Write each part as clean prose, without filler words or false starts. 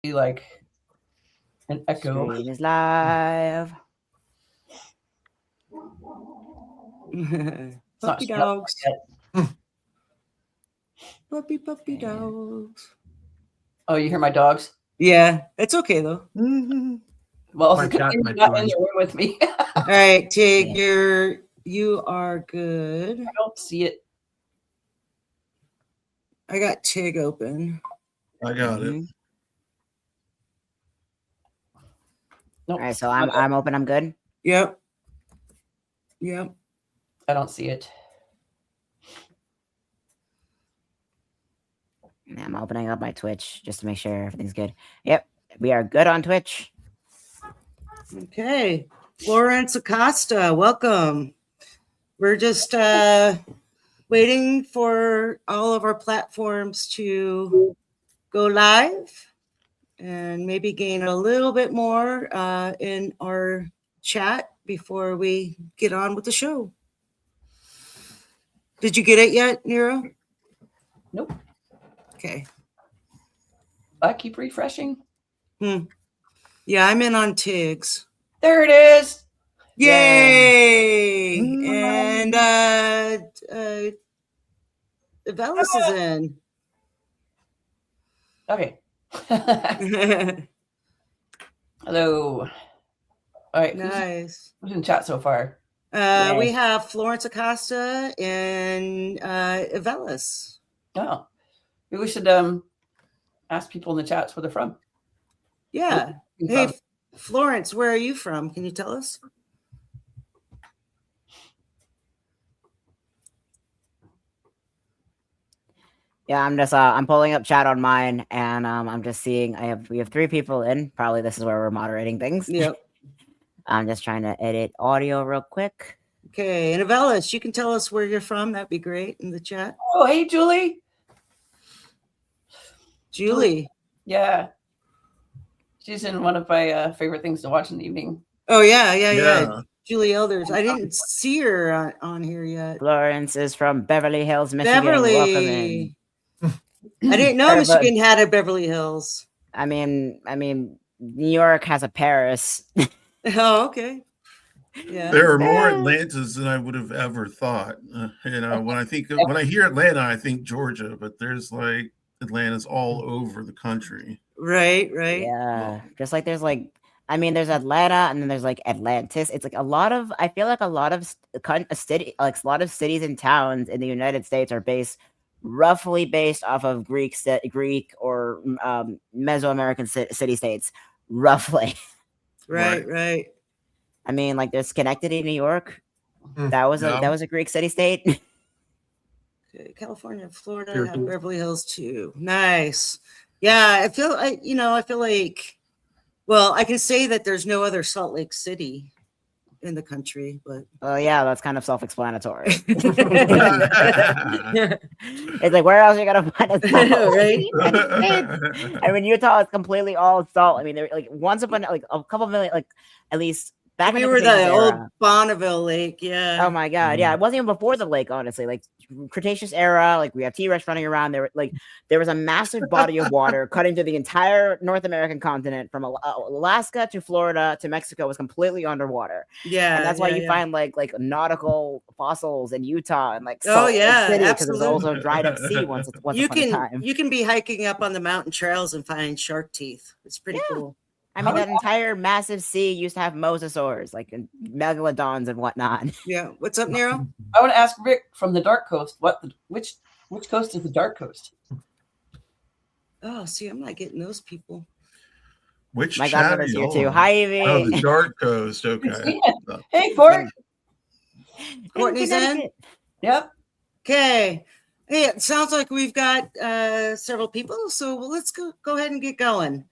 be like an echo. Stream is live. Puppy dogs. Puppy dogs. Oh, you hear my dogs? Yeah, it's okay though. Well, My it's a good cat thing might you're not in join. the room with me. All right, Tig, you are good. I don't see it. I got Tig open. I got it. Nope. All right, so I'm open. I'm good. Yep. I don't see it. Yeah, I'm opening up my Twitch just to make sure everything's good. Yep, we are good on Twitch. Okay. Florence Acosta, welcome. We're just waiting for all of our platforms to go live and maybe gain a little bit more in our chat before we get on with the show. Did you get it yet, Nero? Nope. Okay. I keep refreshing. Yeah, I'm in on Tig's. There it is. Yay! And Velas is in. Okay. Hello. All right. Nice. Who's in chat so far? We have Florence Acosta and Velas. Oh, maybe we should ask people in the chats where they're from. Yeah. Hey, Florence, where are you from? Can you tell us? Yeah, I'm just I'm pulling up chat on mine, and I'm just seeing we have 3 people in. Probably this is where we're moderating things. Yep. I'm just trying to edit audio real quick. Okay, and Velas, you can tell us where you're from. That'd be great in the chat. Oh, hey, Julie. Julie. Yeah. She's in one of my favorite things to watch in the evening. Oh, yeah. Julie Elders. I didn't see her on here yet. Florence is from Beverly Hills, Michigan. Beverly. Welcome in. I didn't know Michigan had a Beverly Hills. I mean, New York has a Paris. Oh, okay. Yeah. There are more Atlantas than I would have ever thought. When I hear Atlanta, I think Georgia, but there's like Atlantas all over the country. Right. Yeah, just like there's like, there's Atlanta, and then there's like Atlantis. It's like I feel like a lot of cities and towns in the United States are roughly based off of Greek or Mesoamerican city states, roughly. Right. Like there's Schenectady, New York. That was a Greek city state. Okay, California, Florida have Beverly Hills too. Nice. Yeah, I feel like, well, I can say that there's no other Salt Lake City in the country, but yeah, that's kind of self-explanatory. It's like, where else are you gonna find a salt? Right? I mean, Utah is completely all salt. I mean, there like once upon like a couple million, like at least back. We were the old Bonneville Lake, yeah. Oh my god, yeah, it wasn't even before the lake, honestly. Like Cretaceous era, like we have T-Rex running around. There was a massive body of water cutting through the entire North American continent from Alaska to Florida to Mexico was completely underwater. Yeah, and that's why you find like nautical fossils in Utah and like Salt Lake City, because it's also dried up sea once upon a time. You can be hiking up on the mountain trails and find shark teeth. It's pretty cool. I mean, that entire massive sea used to have mosasaurs, like megalodons and whatnot. Yeah. What's up, Nero? I want to ask Rick from the Dark Coast. Which coast is the Dark Coast? Oh, see, I'm not getting those people. Which my godmother's here too. Hi, Evie. Oh, the Dark Coast. Okay. Hey, Ford. Courtney's in. Yep. Okay. Hey, it sounds like we've got several people, so let's go ahead and get going.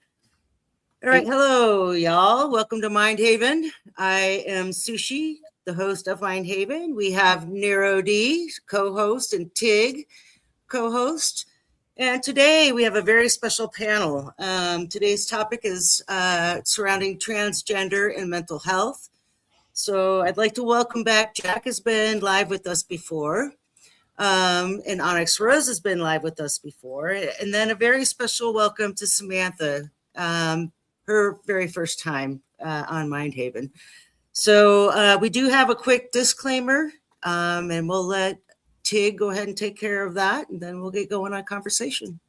All right, hello, y'all. Welcome to Mind Haven. I am Sushi, the host of Mind Haven. We have Nero D, co-host, and Tig, co-host. And today we have a very special panel. Today's topic is surrounding transgender and mental health. So I'd like to welcome back. Jack has been live with us before. And Onyx Rose has been live with us before. And then a very special welcome to Samantha, her very first time on Mindhaven. So we do have a quick disclaimer, and we'll let Tig go ahead and take care of that, and then we'll get going on conversation.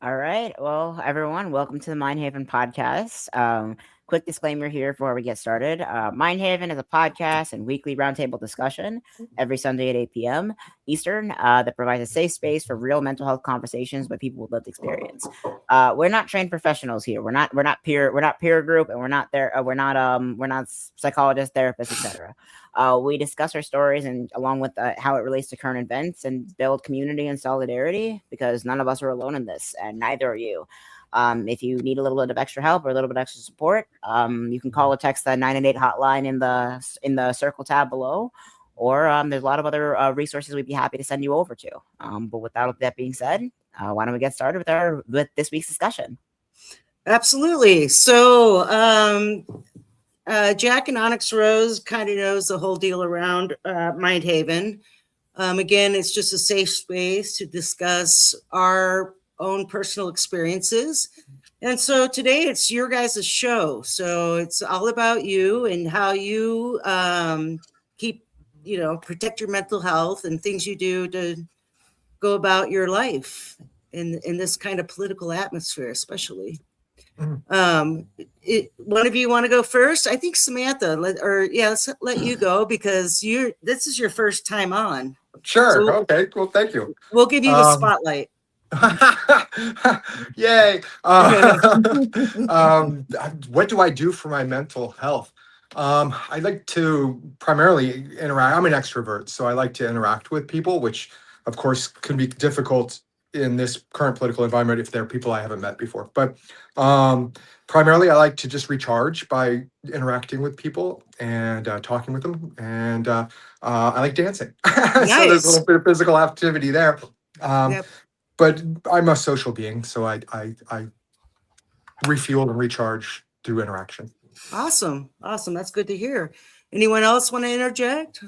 All right. Well, everyone, welcome to the Mindhaven podcast. Quick disclaimer here before we get started. Mindhaven is a podcast and weekly roundtable discussion every Sunday at 8 p.m. Eastern that provides a safe space for real mental health conversations by people with lived experience. We're not trained professionals here. We're not peer group, and we're not psychologists, therapists, etc. We discuss our stories and along with how it relates to current events and build community and solidarity, because none of us are alone in this, and neither are you. If you need a little bit of extra help or a little bit of extra support, you can call or text the 988 hotline in the circle tab below, or there's a lot of other resources we'd be happy to send you over to. But without that being said, why don't we get started with this week's discussion? Absolutely. So Jack and Onyx Rose kind of knows the whole deal around Mindhaven. Again, it's just a safe space to discuss our own personal experiences. And so today it's your guys' show. So it's all about you and how you keep, protect your mental health and things you do to go about your life in this kind of political atmosphere, especially. One of you want to go first? I think Samantha, let's let you go because this is your first time on. Sure. So okay. Well, thank you. We'll give you the spotlight. Yay. What do I do for my mental health? I like to primarily interact. I'm an extrovert, so I like to interact with people, which of course can be difficult in this current political environment if they're people I haven't met before. But primarily I like to just recharge by interacting with people and talking with them. And I like dancing. Nice. So there's a little bit of physical activity there. Yep. But I'm a social being, so I refuel and recharge through interaction. Awesome. That's good to hear. Anyone else want to interject?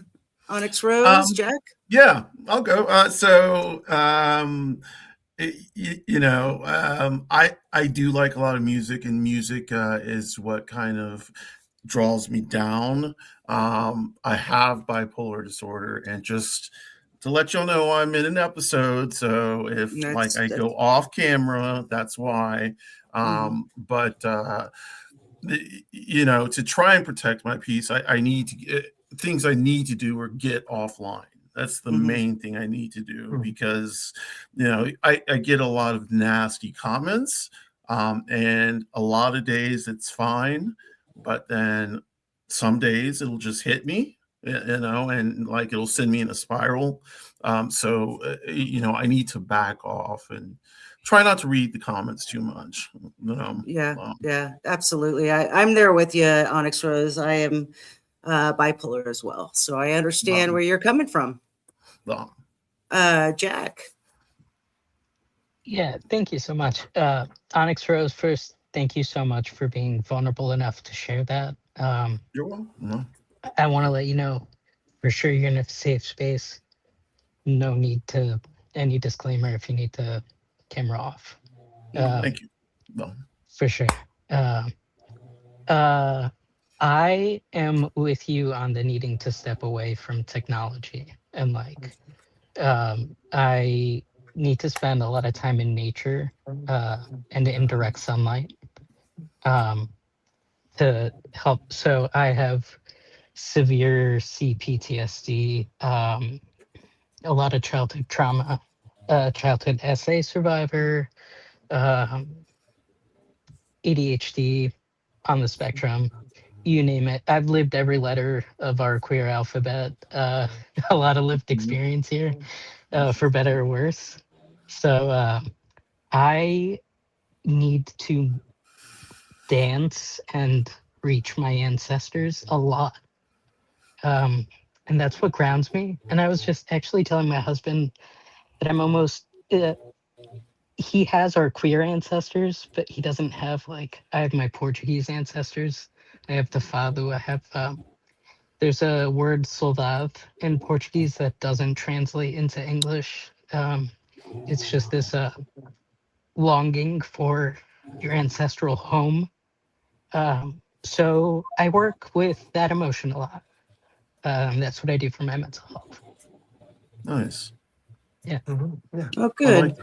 Onyx Rose, Jack? Yeah, I'll go. I do like a lot of music, and music is what kind of draws me down. I have bipolar disorder, and just to let y'all know, I'm in an episode, so if I go off camera, that's why. But to try and protect my peace, I need to get things I need to do or get offline. That's the main thing I need to do, because I get a lot of nasty comments, and a lot of days it's fine, but then some days it'll just hit me, and it'll send me in a spiral. So I need to back off and try not to read the comments too much. Yeah, absolutely. I'm there with you, Onyx Rose. I am bipolar as well, so I understand where you're coming from. Jack? Yeah, thank you so much. Onyx Rose, first, thank you so much for being vulnerable enough to share that. You're welcome. I want to let you know for sure you're in a safe space. No need to any disclaimer if you need to camera off. Thank you. For sure. I am with you on the needing to step away from technology, and I need to spend a lot of time in nature and in direct sunlight to help. So I have severe CPTSD, a lot of childhood trauma, childhood SA survivor, ADHD on the spectrum, you name it. I've lived every letter of our queer alphabet, a lot of lived experience here, for better or worse. So I need to dance and reach my ancestors a lot. And that's what grounds me. And I was just actually telling my husband that I'm almost, he has our queer ancestors, but he doesn't have I have my Portuguese ancestors. I have the Fado. I have, there's a word soldado in Portuguese that doesn't translate into English. It's just this longing for your ancestral home. So I work with that emotion a lot. That's what I do for my mental health. Nice. Mhm. Yeah. Oh, I good. like.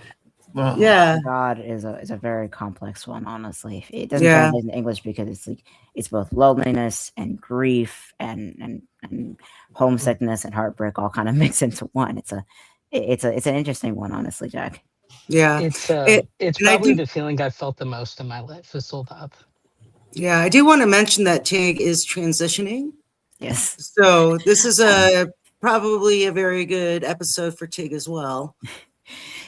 Wow. Yeah. God is a very complex one, honestly. It doesn't Yeah. translate into English because it's like it's both loneliness and grief and homesickness and heartbreak all kind of mixed into one. It's an interesting one, honestly, Jack. Yeah. It's And I probably do, the feeling I've felt the most in my life is sold up. yeah, I do want to mention that Tig is transitioning. Yes. So this is probably a very good episode for Tig as well.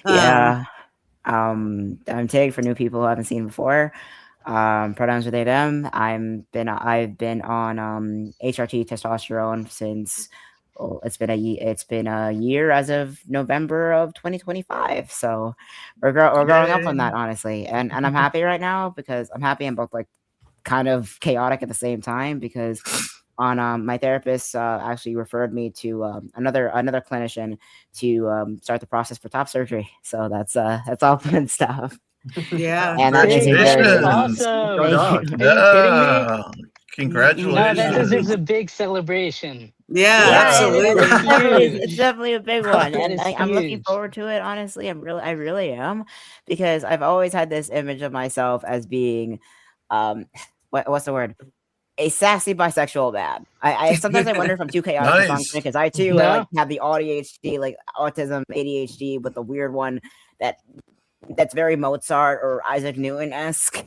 Yeah. I'm tagged for new people who haven't seen before. Pronouns are they them. I've been on HRT testosterone since it's been a year as of November of 2025. So we're growing up on Yay. that, honestly, and I'm happy right now because I'm happy and both like kind of chaotic at the same time because on my therapist actually referred me to another clinician to start the process for top surgery. So that's all fun stuff. Yeah. And that makes me very That's Congratulations. awesome. Right thank on. you. Are you kidding me? Yeah. No, that deserves Congratulations. a big celebration. Yeah, Yeah, absolutely. it's Huge. definitely a big one, That and is I'm looking huge. forward to it. Honestly, I really am, because I've always had this image of myself as being, um, what's the word? A sassy bisexual man. I sometimes I wonder if I'm too chaotic to function Nice. because I too like No, have the ADHD, like autism, ADHD, with the weird one that that's very Mozart or Isaac Newton esque.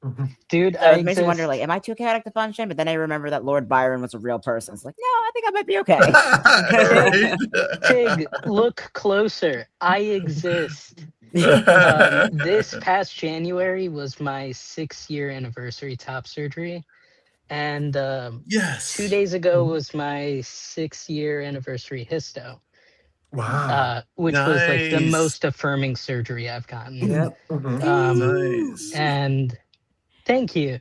Mhm. dude, So I it makes me wonder, like, exist. am I too chaotic to function? But then I remember that Lord Byron was a real person. It's like, no, I think I might be okay. Tig, look closer. I exist. Right. This past January was my 6-year anniversary top surgery. And 2 Yes. days ago Mhm. was my 6-year anniversary histo, Wow. which was like the Nice. most affirming surgery I've gotten. Yep. Mhm. Nice. And thank you.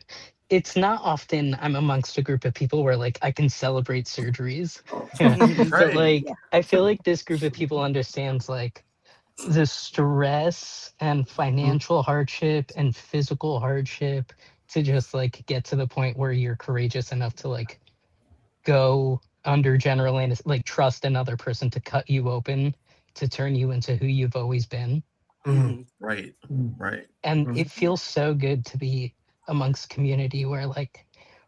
It's not often I'm amongst a group of people where like I can celebrate surgeries. Mhm. But Right. Yeah. like I feel like this group of people understands like the stress and Mhm. financial hardship and physical hardship to just like get to the point where you're courageous enough to like go under general and like trust another person to cut you open to turn you into who you've always been. Mhm. Right. Mhm. Right. And Mhm. it feels so good to be amongst community where like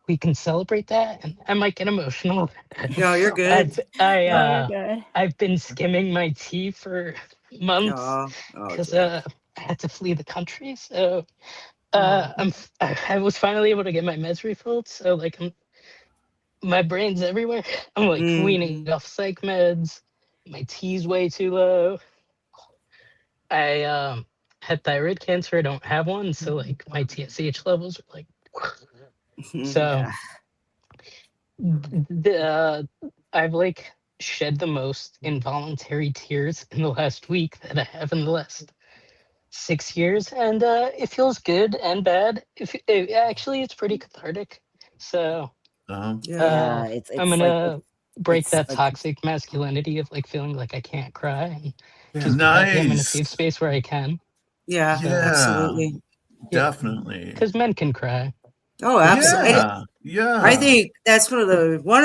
we can celebrate that. And I might get emotional. No, you're good. No, you're good. I've been skimming my tea for months Oh, oh, because Jack. I had to flee the country. So Oh. I was finally able to get my meds refilled. So like my brain's everywhere. I'm like weaning Mhm. off psych meds. My T's way too low. I had thyroid cancer. I don't have one, so like my TSH levels are like. Mhm. So Yeah. I've like shed the most involuntary tears in the last week that I have in the last 6 years, and it feels good and bad. If actually, it's pretty cathartic. So Um, Yeah. uh, Yeah, I'm like gonna break it's that like toxic masculinity of like feeling like I can't cry and Yeah. just be happy I'm in a nice. safe space where I can. Yeah, So Yeah. absolutely. yeah, Definitely. because men can cry. Oh, absolutely. Yeah. I Yeah. think that's one of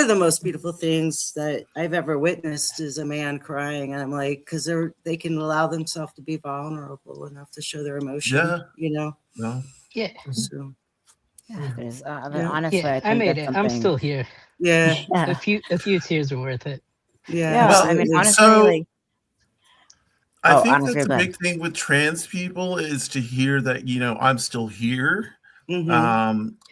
the most beautiful things that I've ever witnessed is a man crying. And I'm like, because they can allow themselves to be vulnerable enough to show their emotion, Yeah. you know. No. Yeah, So yeah, Mhm. there's yeah, honestly, yeah, I I think made that's it. I'm something. still here. yeah, Yeah, A few tears are worth it. yeah, yeah. I Well, mean, absolutely. honestly, so like, I oh, think honestly, that's a go ahead. big thing with trans people is to hear that, I'm still here. Hmm.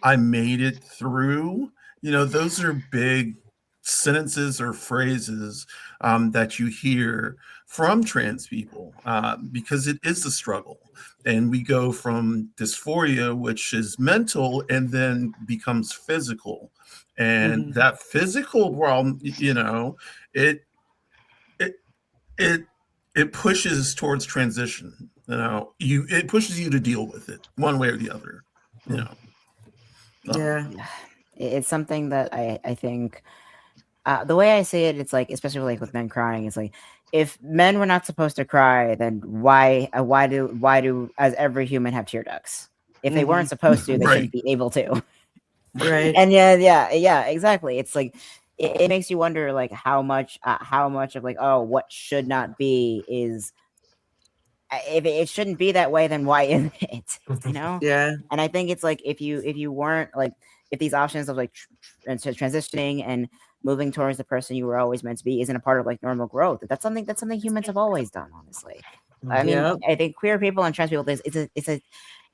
I made it through. Those are big sentences or phrases that you hear from trans people because it is a struggle. And we go from dysphoria, which is mental, and then becomes physical. And Hmm. that physical realm, it it it it pushes towards transition. It pushes you to deal with it one way or the other. You Mhm. know. Yeah. Yeah, it's something that I think the way I see it, it's like, especially like with men crying, it's like if men were not supposed to cry, then why do as every human have tear ducts? If they weren't supposed to, they Right. shouldn't be able to. Right. And yeah, exactly. It's like it makes you wonder, like how much of like, oh, what should not be is, if it shouldn't be that way, then why is it? You know? Yeah. And I think it's like if you weren't like, if these options of like transitioning and moving towards the person you were always meant to be isn't a part of like normal growth, that's something humans have always done, honestly. I mean, Yep. I think queer people and trans people, it's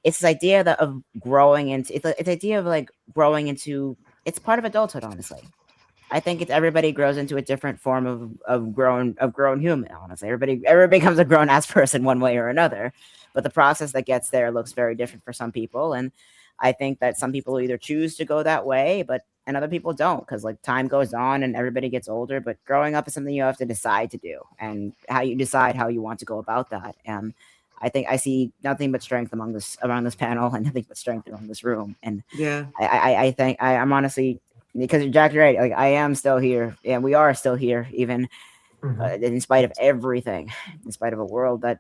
this idea that of growing into it's idea of like growing into, it's part of adulthood, honestly. I think it's everybody grows into a different form of grown human, honestly. Everybody becomes a grown ass person one way or another, but the process that gets there looks very different for some people. And I think that some people either choose to go that way, and other people don't, because like time goes on and everybody gets older. But growing up is something you have to decide to do, and how you decide how you want to go about that. And I think I see nothing but strength around this panel, and nothing but strength around this room. And Yeah. I think I'm honestly, because Jack, you're right. Like, I am still here, and we are still here, even in spite of everything, in spite of a world that,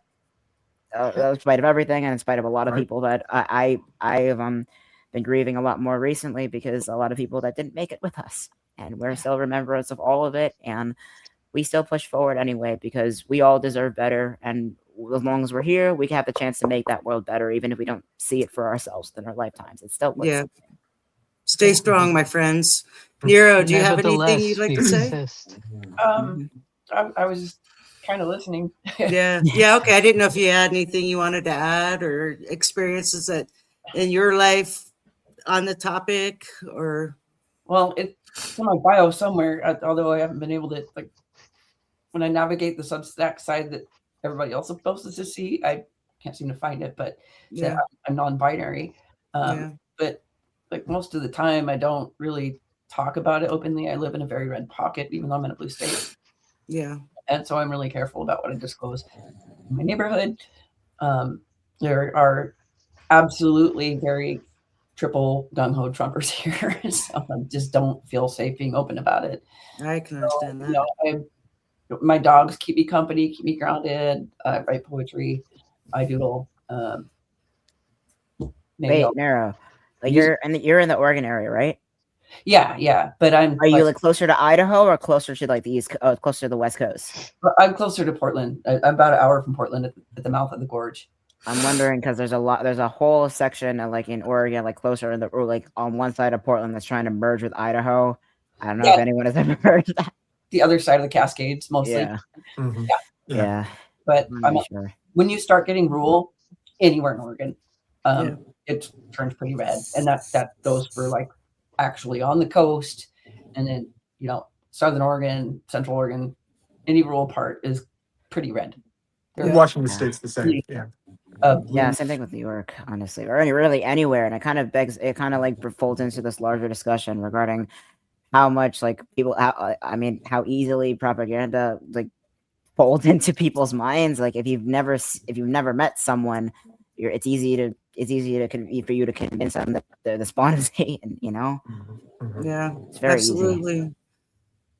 in spite of everything, and in spite of a lot of Right. people that I have been grieving a lot more recently, because a lot of people that didn't make it with us, and we're still remembrance of all of it, and we still push forward anyway, because we all deserve better, and as long as we're here, we have the chance to make that world better, even if we don't see it for ourselves in our lifetimes. It's still worth Yeah. something. Stay strong, my friends. Nero, do you have anything you'd Nevertheless, like we to say? persist. I was just kind of listening. Yeah. Yeah. Okay. I didn't know if you had anything you wanted to add, or experiences that in your life on the topic, or. Well, it's in my bio somewhere, although I haven't been able to, like, when I navigate the Substack side that everybody else is supposed to see, I can't seem to find it, but Yeah. I'm non-binary. Yeah. But like most of the time, I don't really talk about it openly. I live in a very red pocket, even though I'm in a blue state. Yeah. And so I'm really careful about what I disclose in my neighborhood. There are absolutely very triple gung-ho Trumpers here. So I just don't feel safe being open about it. I can understand that. You know, my dogs keep me company, keep me grounded. I write poetry. I doodle. Wait, Nero, like you're in the Oregon area, right? Yeah. But Are you like closer to Idaho or closer to like the closer to the West Coast? I'm closer to Portland. I'm about an hour from Portland at the mouth of the gorge. I'm wondering because there's a whole section of, like, in Oregon, like closer in or like on one side of Portland, that's trying to merge with Idaho. I don't know if anyone has ever heard of that. The other side of the Cascades, mostly. Yeah. But I'm not sure. When you start getting rural anywhere in Oregon, it turns pretty red, and that goes for like actually on the coast, and then Southern Oregon, Central Oregon, any rural part is pretty red. Washington State's the same. Yeah, same thing with New York, honestly, or really anywhere. And it kind of like folds into this larger discussion regarding how much like people, how easily propaganda like folds into people's minds. Like if you've never met someone, it's easy for you to convince them that the spawn is Satan. Yeah, it's very absolutely. easy.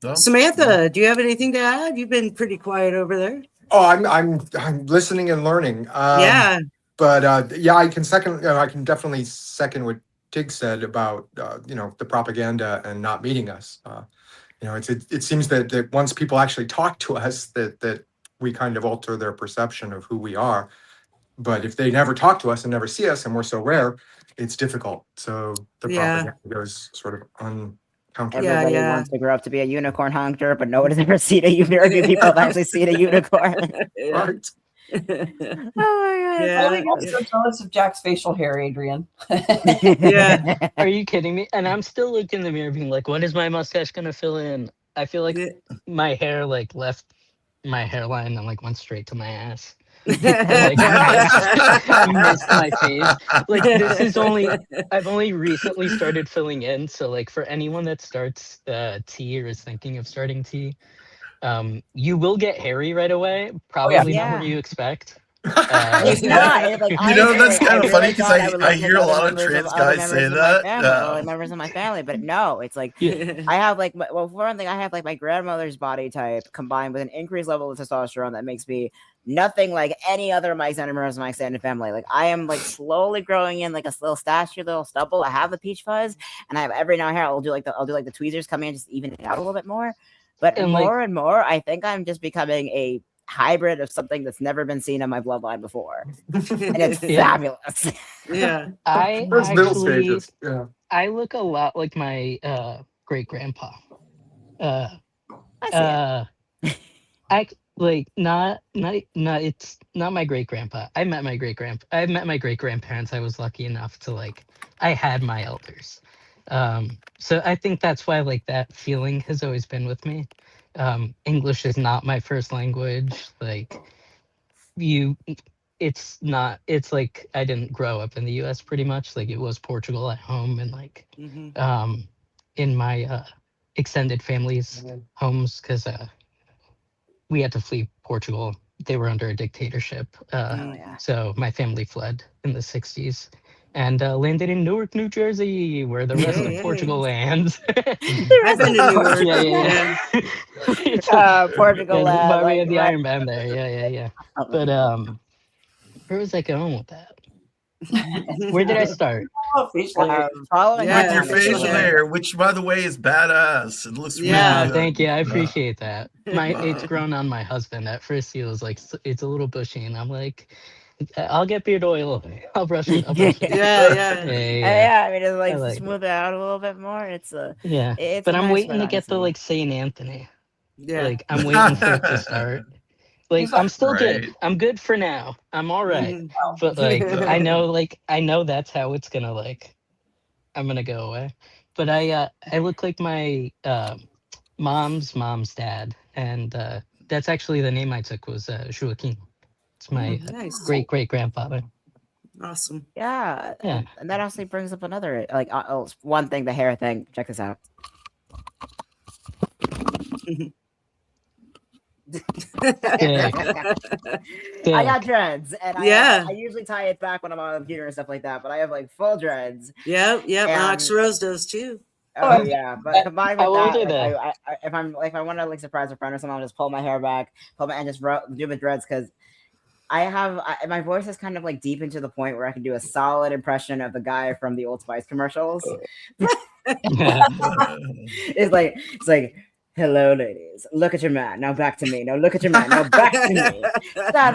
No? Samantha, do you have anything to add? You've been pretty quiet over there. Oh, I'm listening and learning. But I can definitely second what Tig said about the propaganda and not meeting us. It seems that once people actually talk to us, that we kind of alter their perception of who we are. But if they never talk to us and never see us, and we're so rare, it's difficult. So the propaganda goes sort of uncounted. Everybody wants to grow up to be a unicorn hunter, but no one has ever seen very few people have actually seen a unicorn. Right. Oh my god! I got so jealous of Jack's facial hair, Adrian. Are you kidding me? And I'm still looking in the mirror, being like, "When is my mustache gonna fill in?" I feel like my hair like left my hairline and like went straight to my ass. Missed my face. Like I've only recently started filling in. So like for anyone that starts tea or is thinking of starting tea, you will get hairy right away. Probably not what you expect. It's not. It's like, You know, that's honestly, kind I of funny really because thought I would I look like hear a other lot of members trans other guys members say of my that. family, other members of my family, but no, it's like I have like well, for one thing, I have like my grandmother's body type combined with an increased level of testosterone that makes me nothing like any other of my extended members of my extended family. Like I am like slowly growing in like a little statue, little stubble. I have the peach fuzz, and I have every now and here I'll do like the tweezers come in, just even it out a little bit more. But And, more and more, I think I'm just becoming a hybrid of something that's never been seen in my bloodline before, and it's fabulous. Yeah. I Those middle actually, stages. Yeah. I look a lot like my great grandpa. I see it. I like not it's not my great grandpa. I met my great grandparents. I was lucky enough to like I had my elders. So I think that's why like that feeling has always been with me. English is not my first language. Like you it's not it's like I didn't grow up in the US pretty much. Like it was Portugal at home and like in my extended family's homes because we had to flee Portugal. They were under a dictatorship. Oh yeah. So my family fled in the 60s and landed in Newark, New Jersey, where the rest of Portugal lands. I've been to Newark. Portugal And land, Barbie like, had the right. Iron Band there. Yeah. But where was I going with that? Where did I start? Following With your facial facial hair. hair, which by the way is badass. It looks really Yeah. good. Thank you. I appreciate that. It's grown on my husband. At first, he was like, "It's a little bushy," and I'm like, "I'll get beard oil. I'll brush it. Yeah. Yeah, I mean, it's like, I like smooth it out a little bit more. It's it's but a I'm nice waiting one, to get to honestly. like Saint Anthony. Yeah. Like I'm waiting for it to start. Like I'm still good. Right. I'm good for now. I'm all right. But like I know that's how it's gonna like. I'm gonna go away. But I look like my mom's dad, and that's actually the name I took was Joaquin. It's my Nice. great grandfather. Awesome. Yeah, Yeah. and that actually brings up another like one thing, the hair thing. Check this out. I got dreads, and I usually tie it back when I'm on the computer and stuff like that. But I have like full dreads. Yep. Alex Rose does too. Oh yeah, but combined with How old are that, they? like, if I want to like surprise a friend or something, I'll just pull my hair back, and just do the dreads because my voice is kind of like deep into the point where I can do a solid impression of the guy from the Old Spice commercials. It's like, hello, ladies. Look at your man. Now back to me. Now look at your man. Now back to me. Stop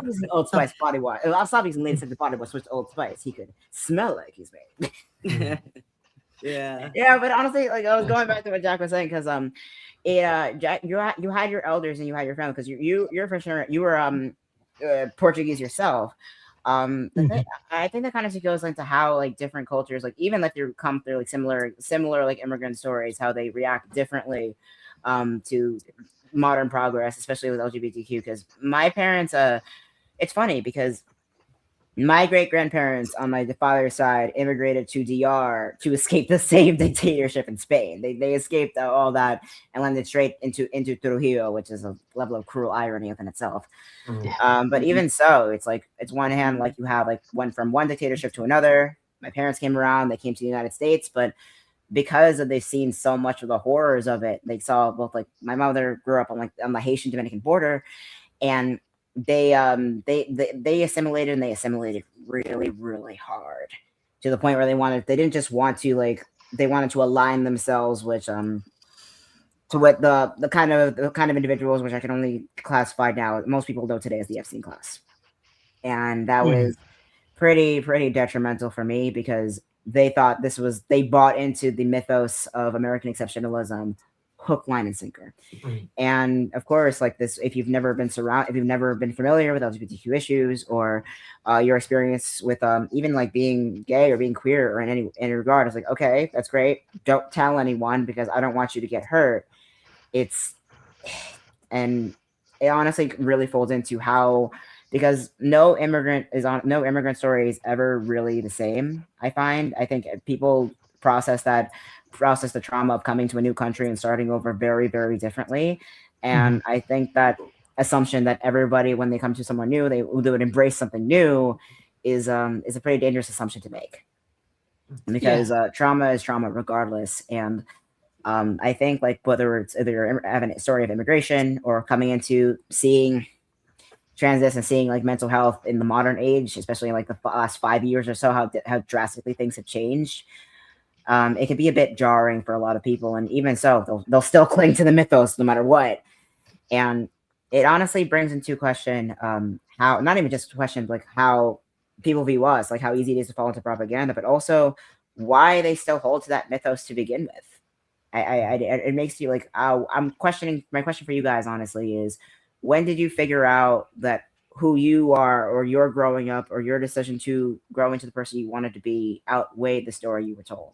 using Old Spice body wash. I'll stop using latest scented body wash. Switch to Old Spice. He could smell like he's made. Yeah, but honestly, like I was going back to what Jack was saying because Jack, you had your elders and you had your family because you're for sure you were Portuguese yourself. I think that kind of goes into how like different cultures, like even if you come through like similar like immigrant stories, how they react differently to modern progress, especially with LGBTQ. Because my parents, it's funny because my great grandparents on my father's side immigrated to DR to escape the same dictatorship in Spain. They escaped all that and landed straight into Trujillo, which is a level of cruel irony within itself. But even so, it's one hand like you have like went from one dictatorship to another. My parents came around, they came to the United States, but because they've seen so much of the horrors of it, they saw both like my mother grew up on the Haitian Dominican border, and they assimilated and they assimilated really, really hard to the point where they didn't just want to like they wanted to align themselves with to what the kind of individuals which I can only classify now most people know today as the Epstein class, and that was pretty detrimental for me because they thought they bought into the mythos of American exceptionalism hook, line, and sinker. And of course, like this, if you've never been familiar with LGBTQ issues or your experience with even like being gay or being queer or in any regard, it's like, okay, that's great. Don't tell anyone because I don't want you to get hurt. And it honestly really folds into how, because no immigrant story is ever really the same. I think people process the trauma of coming to a new country and starting over very, very differently. And I think that assumption that everybody, when they come to someone new, they would embrace something new is a pretty dangerous assumption to make, because trauma is trauma regardless. And I think, like, whether it's either you're having a story of immigration or coming into seeing trans and seeing like mental health in the modern age, especially in like the last 5 years or so, how drastically things have changed. It can be a bit jarring for a lot of people, and even so, they'll still cling to the mythos no matter what. And it honestly brings into question how, not even just a question, like how people view us, like how easy it is to fall into propaganda, but also why they still hold to that mythos to begin with. It makes you like, I'm questioning. My question for you guys, honestly, is when did you figure out that who you are, or your growing up, or your decision to grow into the person you wanted to be outweighed the story you were told?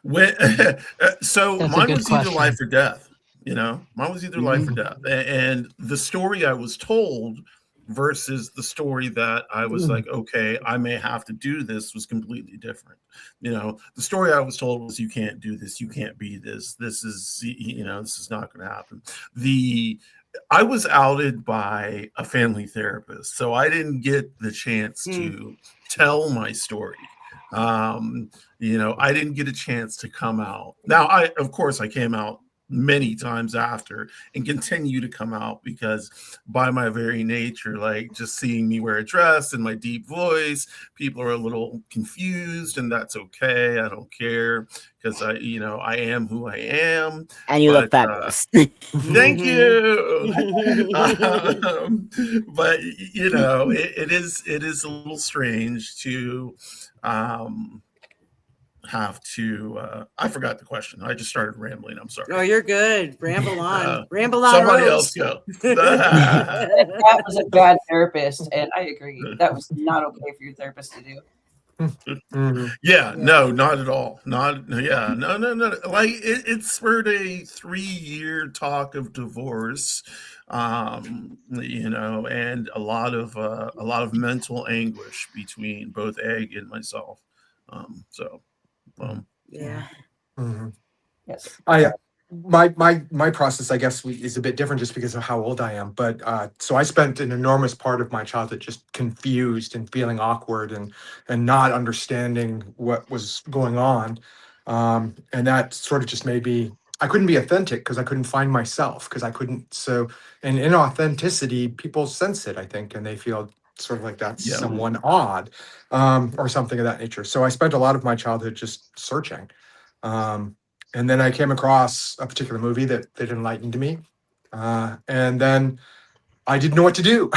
When, so That's a mine good was either question. life or death. Mine was either life or death, and the story I was told versus the story that I was like, okay, I may have to do this, was completely different. The story I was told was, you can't do this, you can't be this. This is, this is not going to happen. I was outed by a family therapist, so I didn't get the chance to tell my story. I didn't get a chance to come out. Now, of course, I came out many times after and continue to come out, because by my very nature, like, just seeing me wear a dress and my deep voice, people are a little confused, and that's okay. I don't care, because I am who I am. And you look fabulous. Thank you. But it is a little strange to have to I forgot the question. I just started rambling. I'm sorry. Oh, you're good. Ramble on. Ramble on. Somebody Rose. else go. That was a bad therapist, and I agree. That was not okay for your therapist to do. Yeah, no, not at all. No. Like, it spurred a 3-year talk of divorce, and a lot of mental anguish between both Egg and myself. Yeah. Yes. My process, I guess, is a bit different just because of how old I am. But so I spent an enormous part of my childhood just confused and feeling awkward and not understanding what was going on. And that sort of just made me, I couldn't be authentic because I couldn't find myself, because I couldn't. So, and inauthenticity, people sense it, I think, and they feel sort of like that's someone odd, or something of that nature. So I spent a lot of my childhood just searching. And then I came across a particular movie that enlightened me. And then I didn't know what to do.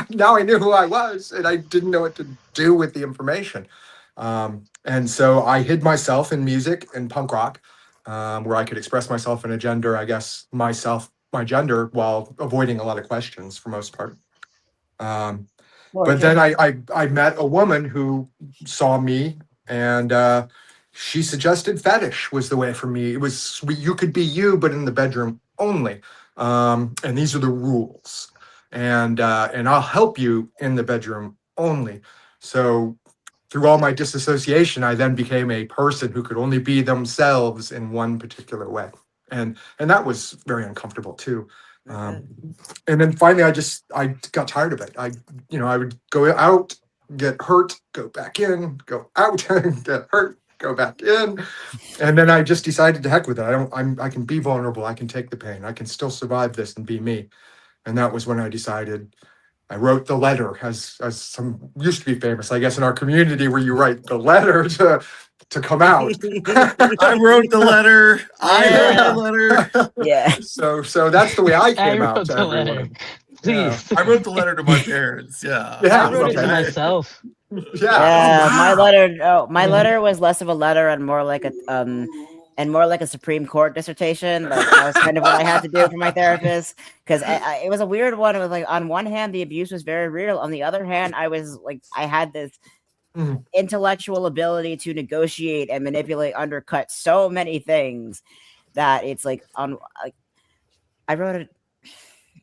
Now I knew who I was, and I didn't know what to do with the information. And so I hid myself in music and punk rock, where I could express myself in a gender, I guess, my gender, while avoiding a lot of questions for most part. But then I met a woman who saw me, and she suggested fetish was the way for me. It was, you could be you, but in the bedroom only. And these are the rules. And I'll help you in the bedroom only. So through all my disassociation, I then became a person who could only be themselves in one particular way. And that was very uncomfortable too. And then finally, I got tired of it. I would go out, get hurt, go back in, go out, get hurt, go back in. And then I just decided to heck with it. I can be vulnerable. I can take the pain. I can still survive this and be me. And that was when I decided. I wrote the letter, as some used to be famous, I guess, in our community, where you write the letter to come out. I wrote the letter. Yeah. So that's the way I came out wrote to the everyone. letter. Please. I wrote the letter to my parents. Yeah. I wrote it to Okay. myself. Yeah. My letter was less of a letter and more like a Supreme Court dissertation. Like, that was kind of what I had to do for my therapist, because it was a weird one. It was like, on one hand, the abuse was very real. On the other hand, I had this intellectual ability to negotiate and manipulate, undercut so many things that it's like, I wrote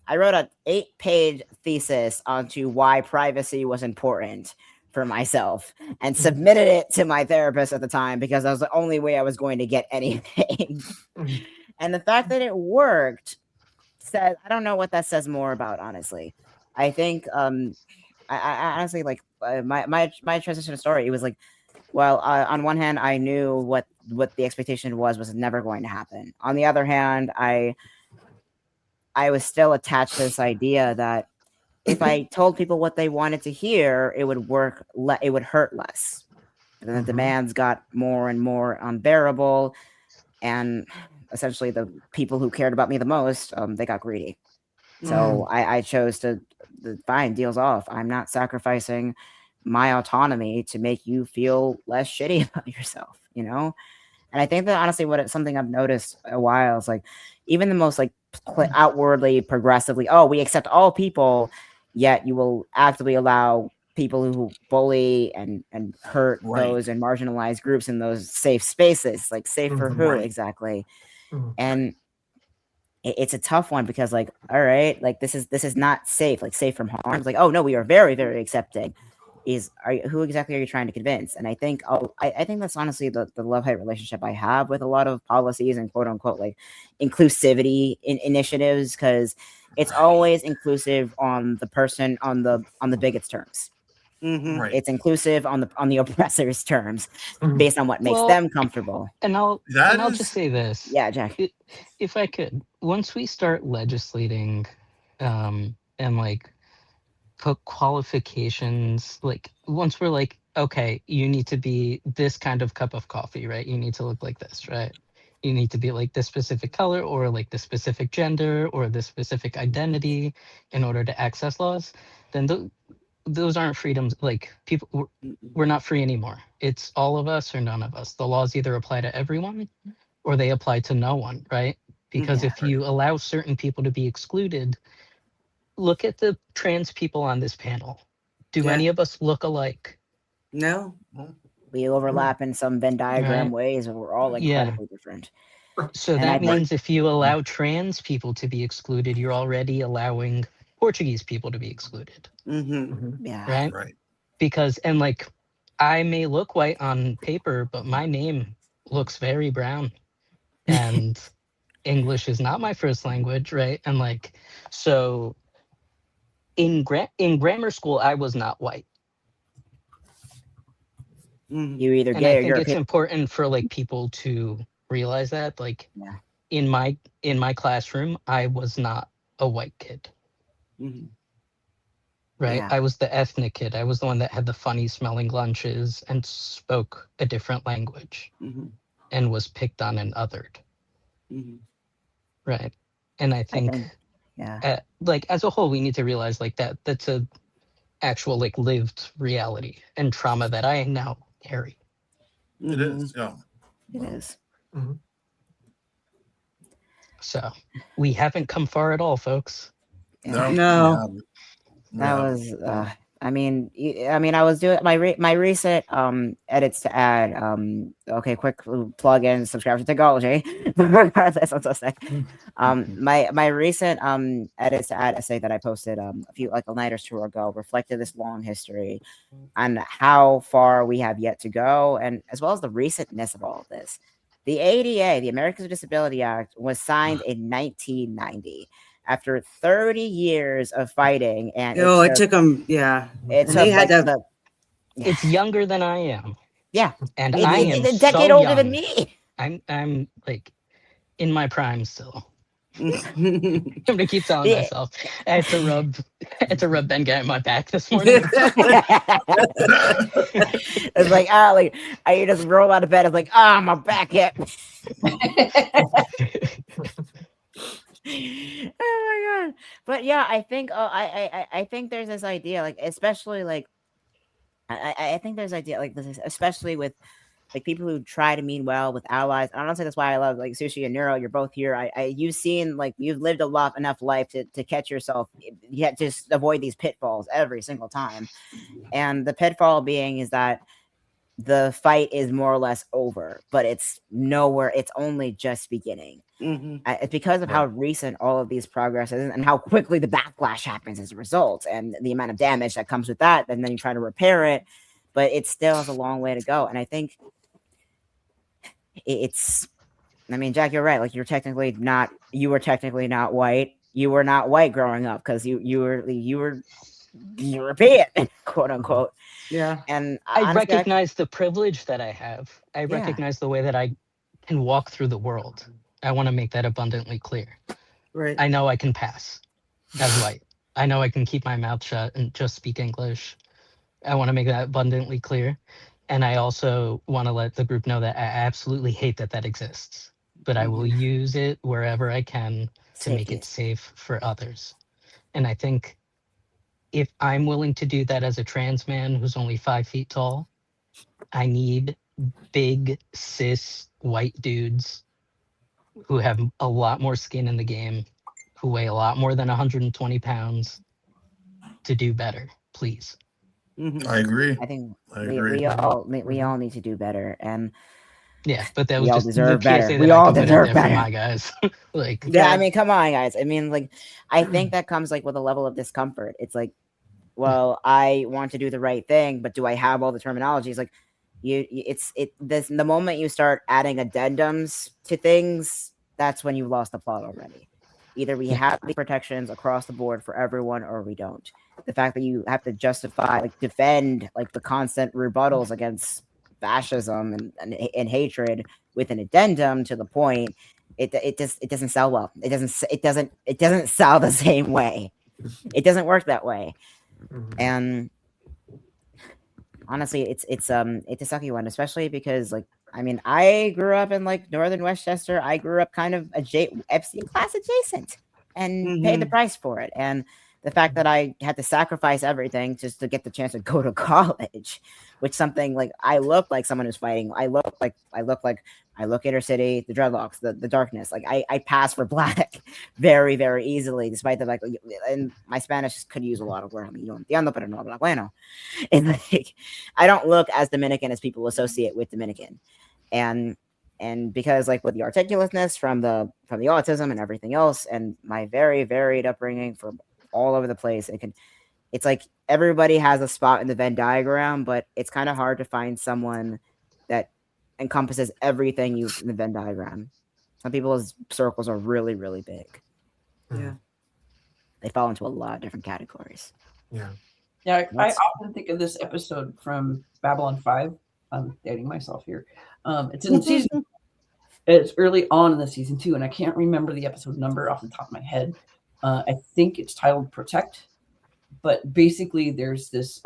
an 8-page thesis onto why privacy was important for myself and submitted it to my therapist at the time, because that was the only way I was going to get anything. And the fact that it worked says, I don't know what that says more about, honestly. I think I honestly like my transition story. It was like, well, on one hand, I knew what the expectation was never going to happen. On the other hand, I was still attached to this idea that if I told people what they wanted to hear, it would work. It would hurt less. And the demands got more and more unbearable, and essentially, the people who cared about me the most, they got greedy. So I chose to fine, deals off. I'm not sacrificing my autonomy to make you feel less shitty about yourself, you know? And I think that honestly, something I've noticed a while is like, even the most like outwardly progressively, oh, we accept all people, yet you will actively allow people who bully and hurt those and marginalized groups in those safe spaces. Like, safe for who exactly? And it's a tough one because, like, all right, like this is not safe, like safe from harm. It's like, oh no, we are very, very accepting. Who exactly are you trying to convince? And I think I think that's honestly the love-hate relationship I have with a lot of policies and quote unquote like inclusivity initiatives, because it's always inclusive on the person on the bigot's terms. It's inclusive on the oppressor's terms, based on what makes them comfortable. And I'll just say this. Yeah, Jack. If I could, once we start legislating, and like put qualifications, like once we're like, okay, you need to be this kind of cup of coffee, right? You need to look like this, right? You need to be like this specific color or like this specific gender or this specific identity in order to access laws, then those aren't freedoms. Like, people, we're not free anymore. It's all of us or none of us. The laws either apply to everyone or they apply to no one, right? Because if you allow certain people to be excluded, look at the trans people on this panel. Do any of us look alike? No. We overlap in some Venn diagram ways, and we're all incredibly different. So that means if you allow trans people to be excluded, you're already allowing Portuguese people to be excluded. Yeah. Right? Because, and like, I may look white on paper, but my name looks very brown. And English is not my first language, right? And like, so in grammar school, I was not white. You either and gay I or think you're it's important for like people to realize that, like, in my classroom, I was not a white kid. Right? Yeah. I was the ethnic kid. I was the one that had the funny smelling lunches and spoke a different language and was picked on and othered. Right. And I think like, as a whole, we need to realize like that's a actual like lived reality and trauma that I now carry. It is, yeah. It is. So we haven't come far at all, folks. No. That was I mean, I was doing my recent edits to add. Okay, quick plug in, subscribe to Technology. Regardless, I'm so sick. My recent edits to add essay that I posted a night or two ago reflected this long history on how far we have yet to go, and as well as the recentness of all of this. The ADA, the Americans with Disability Act, was signed in 1990. After 30 years of fighting, and it took them. Yeah, it's it's younger than I am. Yeah, and I am a decade so older young. than me. I'm like in my prime still. I'm gonna keep telling myself. I had to rub Ben Guy on my back this morning. It's like, I just roll out of bed. It's like, my back hit. Oh my god! But yeah, I think I think there's this idea, like, especially like I think there's idea like this, especially with like people who try to mean well with allies. I don't say that's why I love like Sushi and Neuro. You're both here. You've seen, like, you've lived enough life to catch yourself. Yet just avoid these pitfalls every single time. And the pitfall being is that the fight is more or less over, but it's nowhere. It's only just beginning. It's because of how recent all of these progress is and how quickly the backlash happens as a result, and the amount of damage that comes with that. And then you try to repair it, but it still has a long way to go. And I think I mean, Jack, you're right. Like, you were technically not white. you were not white growing up because you were European, quote unquote. Yeah. And I honestly, recognize the privilege that I have. I Yeah. recognize the way that I can walk through the world. I want to make that abundantly clear. Right. I know I can pass as white. I know I can keep my mouth shut and just speak English. I want to make that abundantly clear. And I also want to let the group know that I absolutely hate that that exists, but I will use it wherever I can to make it safe for others. And I think if I'm willing to do that as a trans man who's only 5 feet tall, I need big, cis, white dudes who have a lot more skin in the game, who weigh a lot more than 120 pounds to do better, please. I agree. I think I we agree. all need to do better, and Yeah, but that we was all just the deserve PSA better. that We I all can put out deserve there for better. my guys. Like, Yeah, I mean, come on, guys. I mean, like, I think that comes like with a level of discomfort. It's like, well, I want to do the right thing, but do I have all the terminologies? Like, the moment you start adding addendums to things, that's when you've lost the plot already. Either we have the protections across the board for everyone, or we don't. The fact that you have to justify, like, defend, like, the constant rebuttals against fascism and hatred with an addendum to the point, it doesn't sell well. It doesn't sell the same way. It doesn't work that way. And honestly, it's a sucky one, especially because, like, I mean, I grew up in like northern Westchester. I grew up kind of Epstein class adjacent and paid the price for it. And the fact that I had to sacrifice everything just to get the chance to go to college, which something like I look like someone who's fighting. I look inner city, the dreadlocks, the darkness. Like I pass for black very, very easily, despite the like, and my Spanish could use a lot of work. I mean, you entiendo, pero no hablo bueno. And like, I don't look as Dominican as people associate with Dominican. And because like with the articulateness from the autism and everything else, and my very varied upbringing from all over the place, it's like everybody has a spot in the Venn diagram, but it's kind of hard to find someone that encompasses everything in the Venn diagram. Some people's circles are really, really big. Yeah. They fall into a lot of different categories. Yeah, I often think of this episode from Babylon 5. I'm dating myself here. It's in season. It's early on in the season 2, and I can't remember the episode number off the top of my head. I think it's titled Protect. But basically, there's this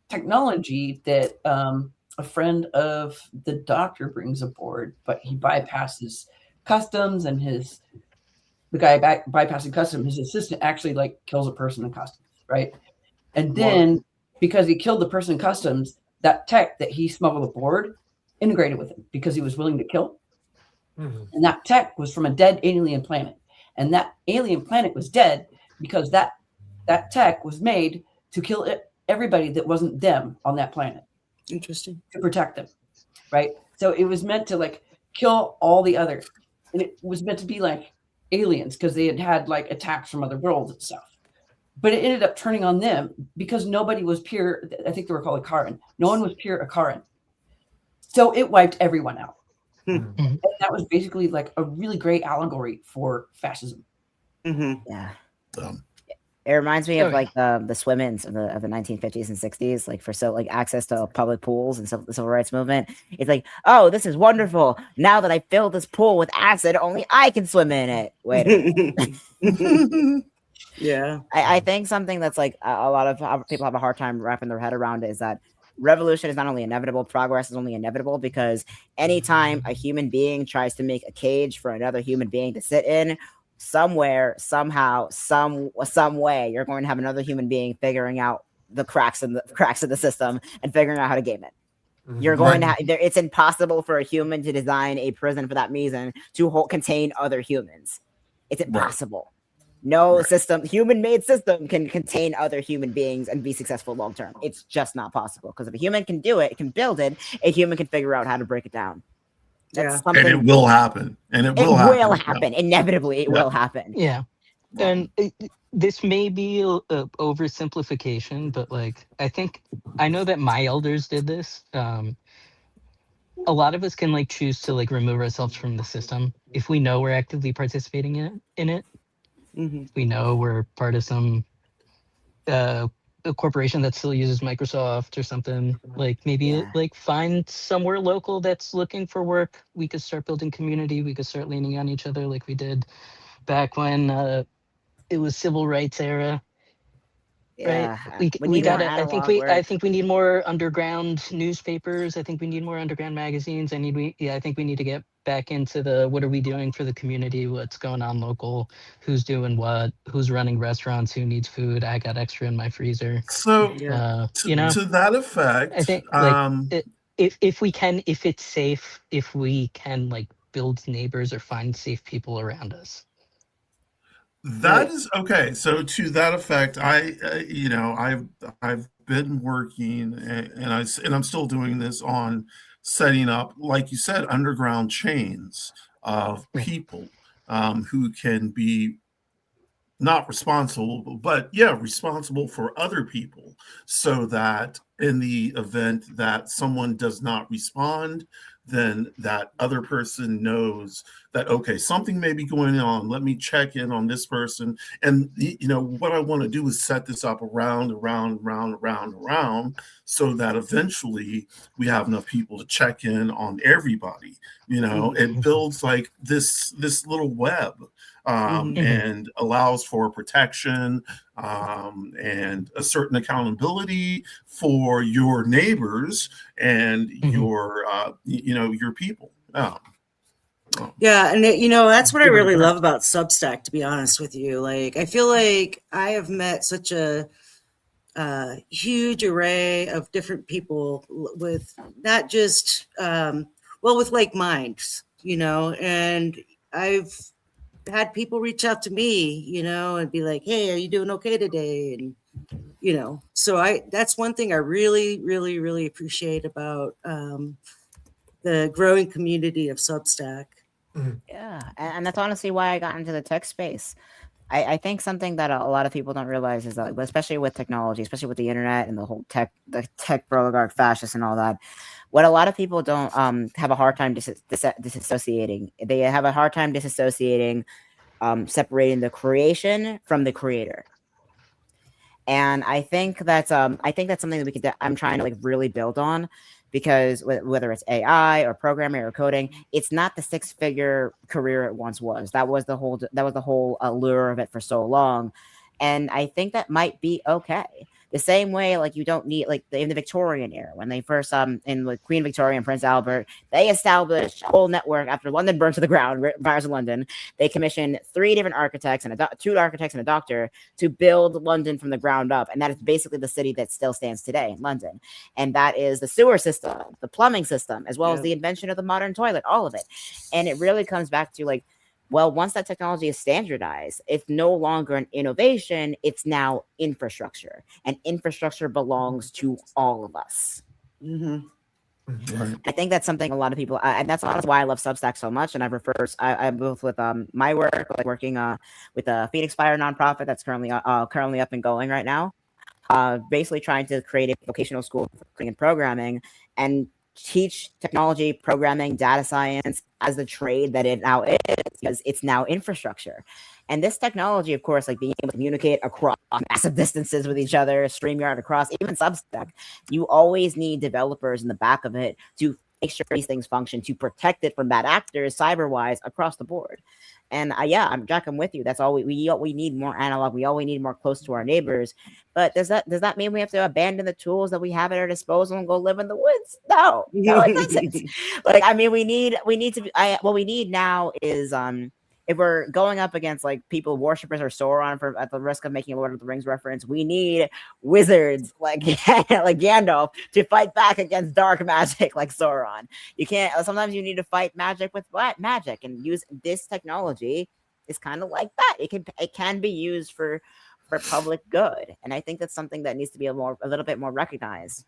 technology that a friend of the doctor brings aboard, but he bypasses customs, and the guy bypassing customs, his assistant actually like kills a person in customs, right? And then because he killed the person in customs, that tech that he smuggled aboard integrated with him because he was willing to kill. And that tech was from a dead alien planet. And that alien planet was dead because that tech was made to kill everybody that wasn't them on that planet. Interesting. To protect them, right? So it was meant to like kill all the others. And it was meant to be like aliens because they had like attacks from other worlds and stuff. But it ended up turning on them because nobody was pure. I think they were called Akaran. No one was pure Akaran. So it wiped everyone out. And that was basically like a really great allegory for fascism. Yeah. It reminds me of like the swim-ins of the 1950s and 60s, like for access to public pools and stuff, the civil rights movement. It's like, oh, this is wonderful. Now that I filled this pool with acid, only I can swim in it. Wait a minute. Yeah. I think something that's like a lot of people have a hard time wrapping their head around is that revolution is not only inevitable, progress is only inevitable, because anytime a human being tries to make a cage for another human being to sit in, somewhere, somehow, some way, you're going to have another human being figuring out the cracks in the system and figuring out how to game it. You're going to have, it's impossible for a human to design a prison for that reason to contain other humans. It's impossible. No system, human-made system, can contain other human beings and be successful long-term. It's just not possible, because if a human can do it, can build it, a human can figure out how to break it down. That's and it will happen. And it will happen. Inevitably, it will happen. Yeah. And this may be a oversimplification, but like, I know that my elders did this. A lot of us can like choose to like remove ourselves from the system if we know we're actively participating in it. We know we're part of some a corporation that still uses Microsoft or something. Like maybe like find somewhere local that's looking for work. We could start building community. We could start leaning on each other like we did back when it was civil rights era. Right. We We need more gotta I analog think we need more underground newspapers. I think we need more underground magazines. I think we need to get back into the what are we doing for the community, what's going on local, who's doing what, who's running restaurants, who needs food. I got extra in my freezer. So You know, to that I effect, think like if we can, if it's safe, if we can like build neighbors or find safe people around us. that is okay. So to that effect, you know, I've been working and I'm still doing this on setting up, like you said, underground chains of people who can be not responsible, but yeah, responsible for other people, so that in the event that someone does not respond, then that other person knows that, okay, something may be going on. Let me check in on this person. And, you know, what I want to do is set this up around, so that eventually we have enough people to check in on everybody. You know, it builds like this little web. And allows for protection and a certain accountability for your neighbors and your you know, your people. Yeah, and you know, that's what I really love about Substack, to be honest with you. Like, I feel like I have met such a huge array of different people with not just with like minds, you know, and I've had people reach out to me, you know, and be like, hey, are you doing okay today? And you know, so that's one thing I really, really, really appreciate about the growing community of Substack. Yeah, and that's honestly why I got into the tech space. I think something that a lot of people don't realize is that, especially with technology, especially with the internet and the tech oligarch fascists and all that, what a lot of people don't have a hard time disassociating. They have a hard time disassociating, separating the creation from the creator. And I think that's something that I'm trying to like really build on, because whether it's AI or programming or coding, it's not the six-figure career it once was. That was the whole allure of it for so long, and I think that might be okay. The same way, like, you don't need, like, in the Victorian era, when they first in like Queen Victoria and Prince Albert, they established a whole network after London burned to the ground. Fires of London, they commissioned 3 different architects and 2 architects and a doctor to build London from the ground up, and that is basically the city that still stands today in London. And that is the sewer system, the plumbing system, as well as the invention of the modern toilet, all of it. And it really comes back to, like, well, once that technology is standardized, it's no longer an innovation, it's now infrastructure. And infrastructure belongs to all of us. Right. I think that's something a lot of people, and that's why I love Substack so much. And I both with my work, like working with the Phoenix Fire nonprofit that's currently up and going right now, basically trying to create a vocational school for coding and programming and teach technology, programming, data science as the trade that it now is, because it's now infrastructure. And this technology, of course, like being able to communicate across massive distances with each other, StreamYard across, even Substack, you always need developers in the back of it to make sure these things function, to protect it from bad actors, cyber-wise, across the board. And Jack, I'm with you. That's all we need more analog. We always need more close to our neighbors. But does that mean we have to abandon the tools that we have at our disposal and go live in the woods? No, it doesn't. Like, I mean, we need to. What we need now is if we're going up against like people, worshippers, or Sauron, at the risk of making a Lord of the Rings reference, we need wizards like like Gandalf to fight back against dark magic like Sauron. You can't. Sometimes you need to fight magic with magic, and use this technology is kind of like that. It can be used for public good, and I think that's something that needs to be a little bit more recognized.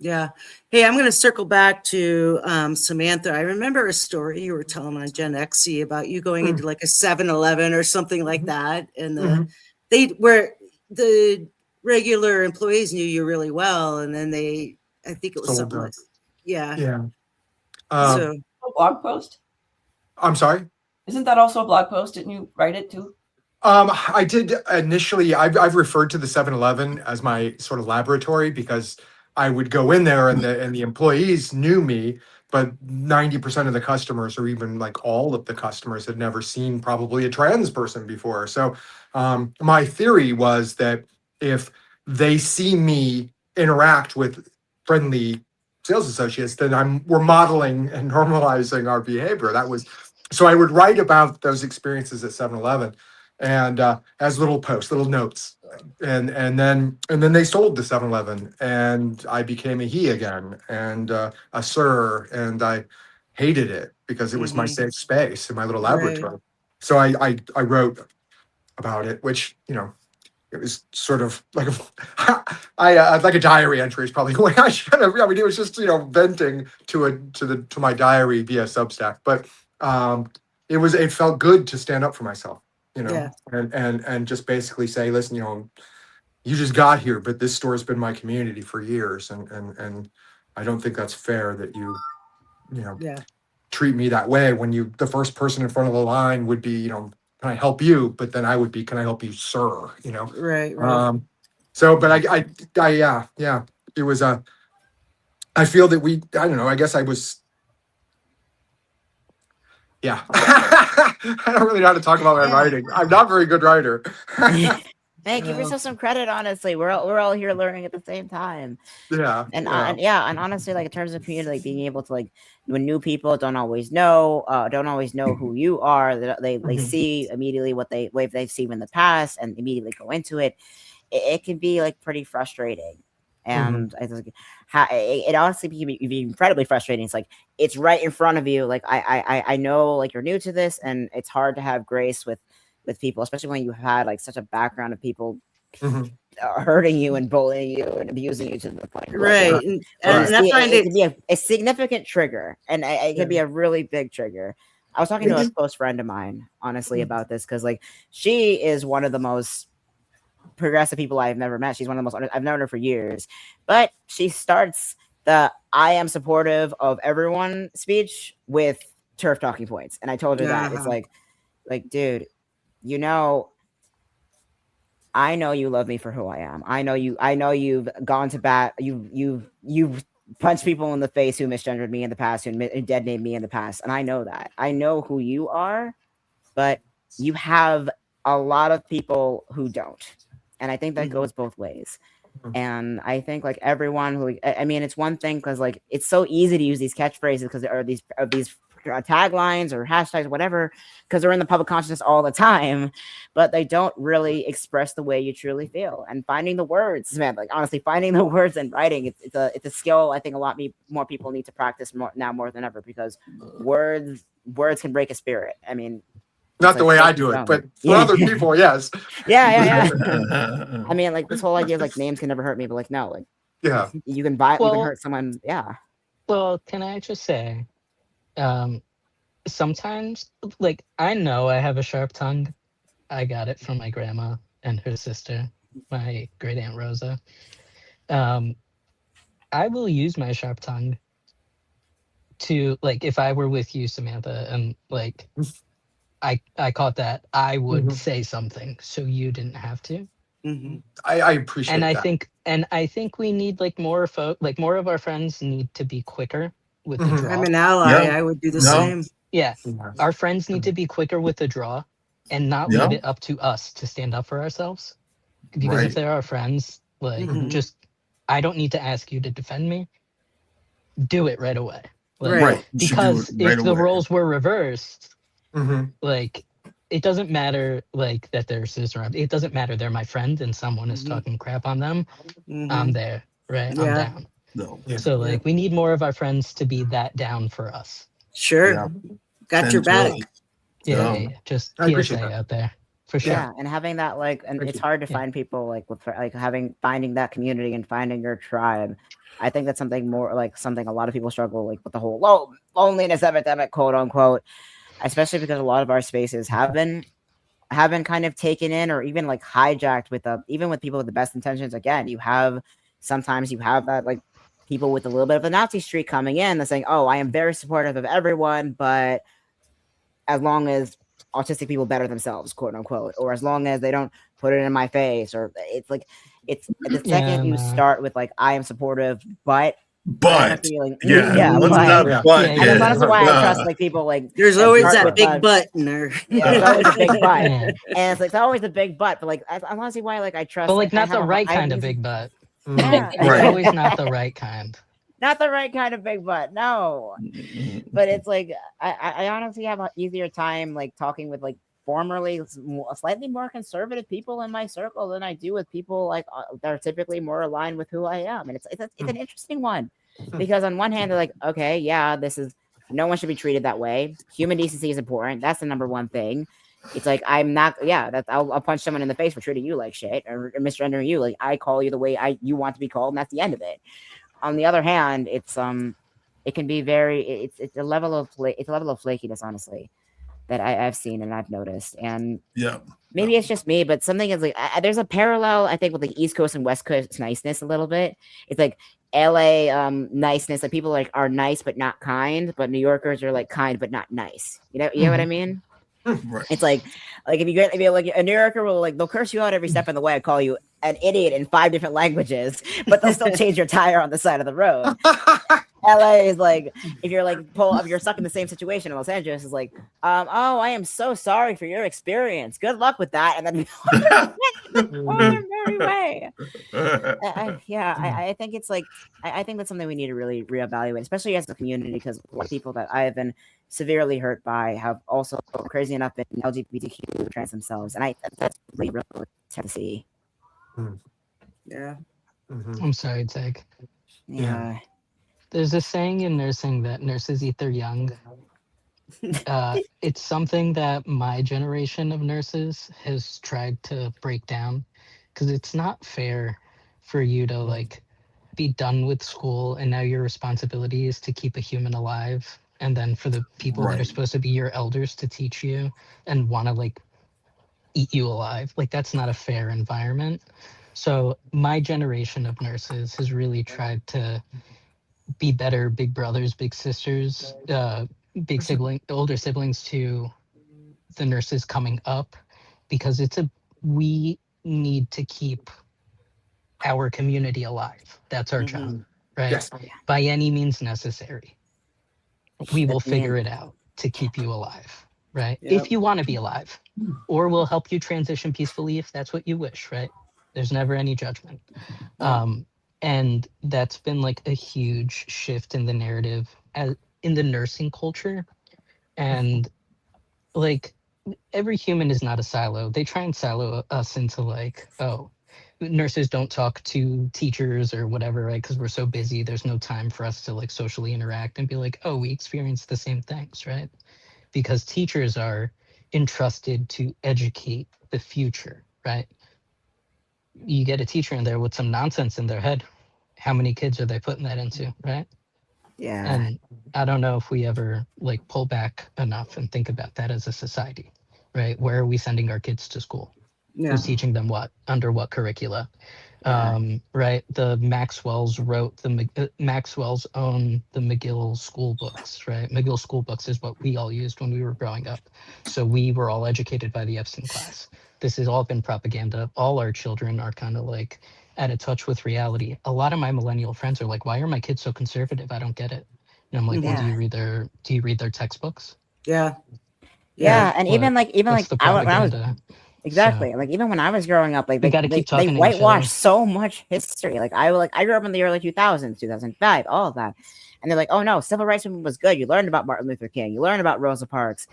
Yeah. Hey, I'm going to circle back to Samantha. I remember a story you were telling on Gen XC about you going into like a 7-Eleven or something like that. And the regular employees knew you really well. And then I think it was something like, Yeah. So a blog post? I'm sorry? Isn't that also a blog post? Didn't you write it too? I did initially. I've referred to the 7-Eleven as my sort of laboratory because I would go in there and the employees knew me, but 90% of the customers, or even like all of the customers, had never seen probably a trans person before. So my theory was that if they see me interact with friendly sales associates, then we're modeling and normalizing our behavior. That was so I would write about those experiences at 7-Eleven and as little posts, little notes, and then they sold the 7-Eleven, and I became a he again and a sir, and I hated it because it was my safe space in my little laboratory. So I wrote about it, which it was sort of like like a diary entry is probably the way I should have. I mean, it was just venting to my diary via Substack, but it felt good to stand up for myself, and just basically say, listen, you just got here, but this store's been my community for years, and I don't think that's fair that you treat me that way when the first person in front of the line would be, can I help you? But then I would be, can I help you, sir? Right. So, but yeah, it was I feel that I don't know, I guess I was, yeah. I don't really know how to talk about my writing. I'm not a very good writer. Hey, give yourself some credit. Honestly, we're all here learning at the same time. Yeah. And honestly, like in terms of community, like being able to when new people don't always know who you are, they see immediately what they've seen in the past and immediately go into it. It can be like pretty frustrating. And it honestly can be incredibly frustrating. It's like it's right in front of you. Like I know like you're new to this, and it's hard to have grace with people, especially when you had like such a background of people hurting you and bullying you and abusing you to the point. Right. And I find it can be a significant trigger, and it can be a really big trigger. I was talking to a close friend of mine, honestly, about this because like she is one of the most progressive people I've never met. She's one of the most, I've known her for years, but she starts the "I am supportive of everyone" speech with turf talking points. And I told her that it's like, dude, I know you love me for who I am. I know you've gone to bat. You've punched people in the face who misgendered me in the past, who dead named me in the past. And I know that. I know who you are, but you have a lot of people who don't. And I think that goes both ways. And I think like everyone who, I mean, it's one thing because like it's so easy to use these catchphrases because there are these taglines or hashtags, whatever, because they're in the public consciousness all the time, but they don't really express the way you truly feel. And finding the words, man, like honestly, finding the words and writing, it's a skill I think a lot more people need to practice more than ever, because words can break a spirit. I mean, not the way I do it, but for other people, yes. Yeah. I mean, like this whole idea of like names can never hurt me, but like no, like you can hurt someone. Yeah. Well, can I just say, sometimes like I know I have a sharp tongue. I got it from my grandma and her sister, my great aunt Rosa. I will use my sharp tongue to, like, if I were with you, Samantha, and like I caught that, I would say something so you didn't have to. I appreciate and that. I think we need like more of our friends need to be quicker with the draw. I'm an ally. I would do the same. Yeah. Our friends need to be quicker with the draw and not leave it up to us to stand up for ourselves. Because if they're our friends, like just, I don't need to ask you to defend me. Do it right away. Like, because if the roles were reversed, like it doesn't matter like that they're sister. It doesn't matter they're my friend and someone is talking crap on them. I'm there, right? I'm down. So like we need more of our friends to be that down for us. Sure. Got your back. Yeah. Just PSA out there. For sure. Yeah, and having that like, and it's hard to find people like with like finding that community and finding your tribe. I think that's something a lot of people struggle like with the whole loneliness epidemic, quote unquote, especially because a lot of our spaces have been kind of taken in or even like hijacked with even with people with the best intentions. Again, sometimes you have that like people with a little bit of a Nazi streak coming in and saying, "Oh, I am very supportive of everyone, but as long as autistic people better themselves, quote unquote, or as long as they don't put it in my face, or it's the second you start with like, I am supportive, but feeling, what's that Yeah. but? and that's honestly why I trust like people like There's always that big butt in there. yeah, there's always a big butt, Yeah. and it's always a big butt, but like I'm honestly why like I trust, But like I not the have a- right I have kind of reason- big butt. yeah, It's Right. always not the right kind. not the right kind of big butt, no. But it's like I honestly have an easier time like talking with like formerly slightly more conservative people in my circle than I do with people like that are typically more aligned with who I am, and it's an interesting one, because on one hand they're like, okay, yeah, this is, no one should be treated that way. Human decency is important. That's the number one thing. It's like, I'm not, I'll punch someone in the face for treating you like shit or misgendering you. Like, I call you the way you want to be called, and that's the end of it. On the other hand, it's it can be very, it's a level of flakiness, honestly, that I've seen and I've noticed. And maybe it's just me, but something is like, there's a parallel, I think, with the East Coast and West Coast niceness a little bit. It's like LA niceness, like people like are nice but not kind, but New Yorkers are like kind but not nice. You know what I mean? Right. It's like if you like a New Yorker will like, they'll curse you out every step of the way, call you an idiot in 5 different languages, but they'll still change your tire on the side of the road. LA is like, if you're stuck in the same situation in Los Angeles, is like, oh, I am so sorry for your experience. Good luck with that. And then on merry way. I think it's like, I think that's something we need to really reevaluate, especially as a community, because a lot of people that I have been severely hurt by have also, crazy enough, been LGBTQ trans themselves, and that's really sad to see. Yeah. I'm sorry, Zach. Yeah. There's a saying in nursing that nurses eat their young. It's something that my generation of nurses has tried to break down, because it's not fair for you to like be done with school and now your responsibility is to keep a human alive, and then for the people that are supposed to be your elders to teach you and want to like eat you alive. Like, that's not a fair environment. So my generation of nurses has really tried to be better big brothers, big sisters, older siblings to the nurses coming up, because we need to keep our community alive. That's our job, right? Yes. By any means necessary. We will figure it out to keep you alive, right? Yep. If you want to be alive, or we'll help you transition peacefully if that's what you wish, right? There's never any judgment. And that's been like a huge shift in the narrative in the nursing culture. And like, every human is not a silo. They try and silo us into like, oh, nurses don't talk to teachers or whatever, right? Because we're so busy, there's no time for us to like socially interact and be like, oh, we experience the same things, right? Because teachers are entrusted to educate the future, right? You get a teacher in there with some nonsense in their head, how many kids are they putting that into, right? Yeah. And I don't know if we ever like pull back enough and think about that as a society, right? Where are we sending our kids to school? Yeah. Who's teaching them what, under what curricula? Right? The Maxwell's Maxwell's own the McGill school books, right? McGill school books is what we all used when we were growing up. So we were all educated by the Epstein class. This has all been propaganda. All our children are kind of like out of touch with reality. A lot of my millennial friends are like, why are my kids so conservative? I don't get it. And I'm like, well, do you read their textbooks? Yeah. And even like the when I was propaganda. exactly like even when I was growing up, like We gotta keep talking to they each whitewash other. so much history. Like I grew up in the early 2000s, 2005, all of that, and they're like, oh no, civil rights movement was good. You learned about Martin Luther King, you learned about Rosa Parks.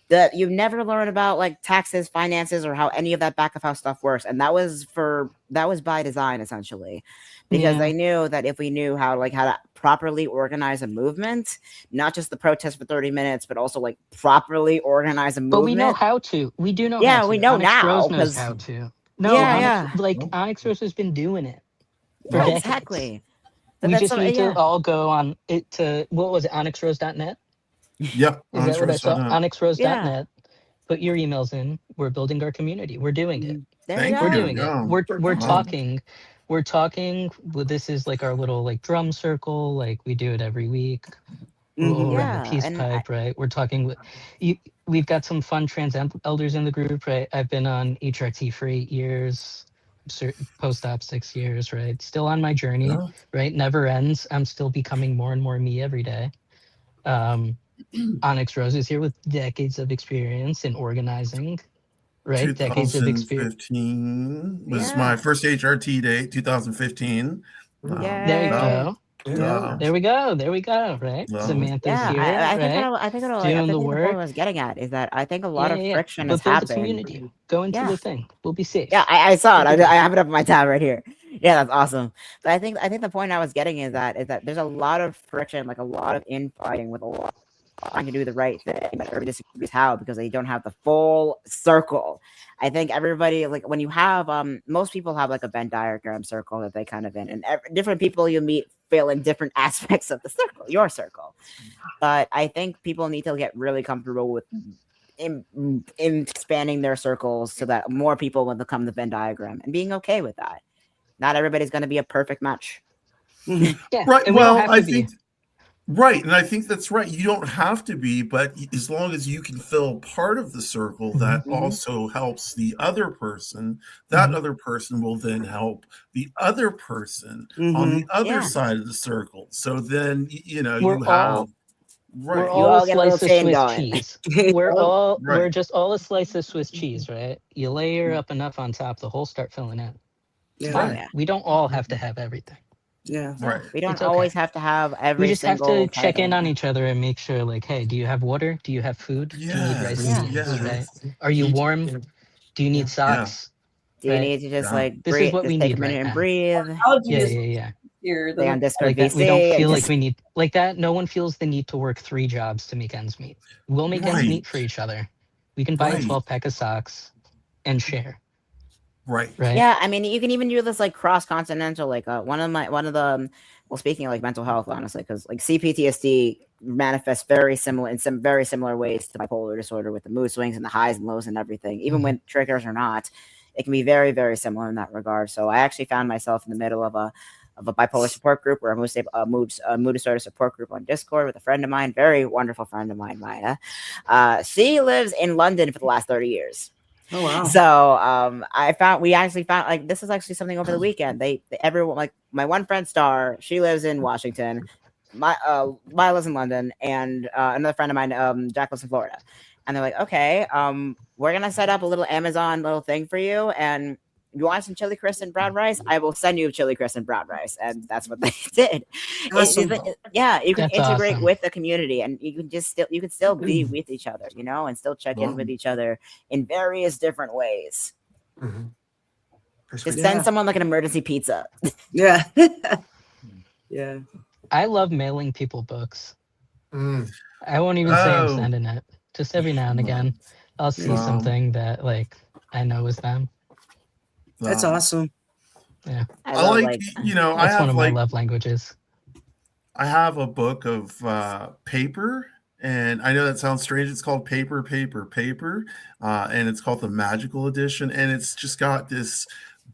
That you never learn about like taxes, finances, or how any of that back of house stuff works, and that was by design, essentially, because they knew that if we knew how to properly organize a movement, not just the protest for 30 minutes, but also like properly organize a movement. But we know how to. We do know. Yeah, how to. we know Onyx now Rose knows because how to. No, Onyx Rose has been doing it for decades. Exactly. We just need to all go on it to, what was it, onyxrose.net? Yep. Is that what I saw? Onyxrose.net. Put your emails in. We're building our community. We're doing it. We're doing it. We're talking. We're talking. Well, this is like our little like drum circle. Like we do it every week. We'll rent a Yeah, peace and pipe, right? We're talking with you. We've got some fun trans elders in the group, right? I've been on HRT for 8 years, post-op 6 years, right? Still on my journey, Yeah. right? Never ends. I'm still becoming more and more me every day. Onyx Rose is here with decades of experience in organizing, right? Decades of experience. 2015 was Yeah. my first HRT date. 2015. There you Yay. go. Yeah. There we go. There we go. Right. Samantha's Yeah, here, I think right? I think Doing I the think the point I work. was getting at is that I think a lot Yeah, of yeah, yeah. friction has But build a happened. community. Go into Yeah. the thing. We'll be safe. Yeah, I saw it. We'll be I good. have it up on my tab right here. Yeah, that's awesome. But I think the point I was getting is that there's a lot of friction, like a lot of infighting with a lot trying to do the right thing, but everybody disagrees how because they don't have the full circle. I think everybody, like when you have most people have like a Venn diagram circle that they kind of in, and different people you meet fill in different aspects of the circle, your circle. But I think people need to get really comfortable with in expanding their circles so that more people will become the Venn diagram and being okay with that. Not everybody's going to be a perfect match. Yeah. Right. And we Well, don't have I to be. think right, and I think that's right. You don't have to be, but as long as you can fill part of the circle that also helps the other person, that other person will then help the other person on the other side of the circle. So then you know We're you all have we're right. You all a all get a little slice of chain Swiss going. cheese. We're Right. just all a slice of Swiss cheese, right? You layer up enough on top, the holes start filling in. It's Yeah. fine. Yeah. We don't all have to have everything. Yeah. Right. We don't It's okay. always have to have every We just have single to check in title. on each other and make sure, like, hey, do you have water? Do you have food? Do you need rice Yes. and beans? Yes. Right? Are you warm? Do you need socks? Do you Right? need to just Yeah. like This is breathe, what just we take need a minute right and now. breathe? Technology Yeah, is yeah, yeah. here. Stay on Discord Like that, we VC don't and feel like just we need like that. No one feels the need to work 3 jobs to make ends meet. We'll make ends meet Right. for each other. We can buy a Right. 12-pack of socks and share. Right. Right? yeah. I mean, you can even do this like cross continental. Like one of the well, speaking of like mental health, honestly, because like CPTSD manifests very similar in some very similar ways to bipolar disorder with the mood swings and the highs and lows and everything. Even when triggers or not, it can be very, very similar in that regard. So I actually found myself in the middle of a bipolar support group or a mood disorder support group on Discord with a friend of mine, very wonderful friend of mine, Maya. She lives in London for the last 30 years. Oh wow. So we actually found like this is actually something over the weekend. Everyone like my one friend Star, she lives in Washington. Maya lives in London, and another friend of mine, Jack, lives in Florida. And they're like, okay, we're gonna set up a little Amazon little thing for you, and you want some chili crisp and brown rice? I will send you chili crisp and brown rice, and that's what they did. Awesome. Yeah, you can That's integrate awesome. with the community, and you can still be with each other, you know, and still check in with each other in various different ways. Just send someone like an emergency pizza. Yeah. Yeah. I love mailing people books. Mm. I won't even say I'm Oh. sending it. Just every now and again, I'll see Wow. something that like I know is them. That's awesome. Yeah, I I love like you know I that's one have of my like love languages. I have a book of paper, and I know that sounds strange. It's called Paper, and it's called the Magical Edition, and it's just got this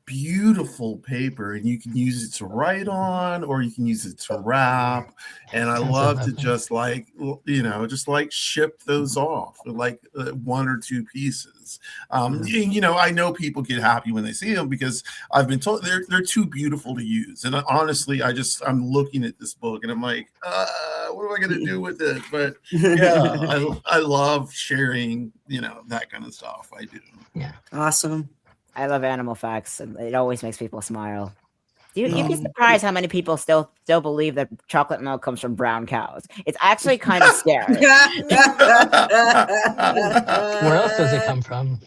beautiful paper, and you can use it to write on, or you can use it to wrap. And I Sounds love to lovely. just like just like ship those off, like 1 or 2 pieces. And, you know, I know people get happy when they see them because I've been told they're too beautiful to use. And honestly, I'm looking at this book and I'm like, what am I going to do with it? But yeah, I love sharing, you know, that kind of stuff. I do. Yeah. Awesome. I love animal facts, and it always makes people smile. You'd be surprised how many people still believe that chocolate milk comes from brown cows. It's actually kind of scary. Where else does it come from?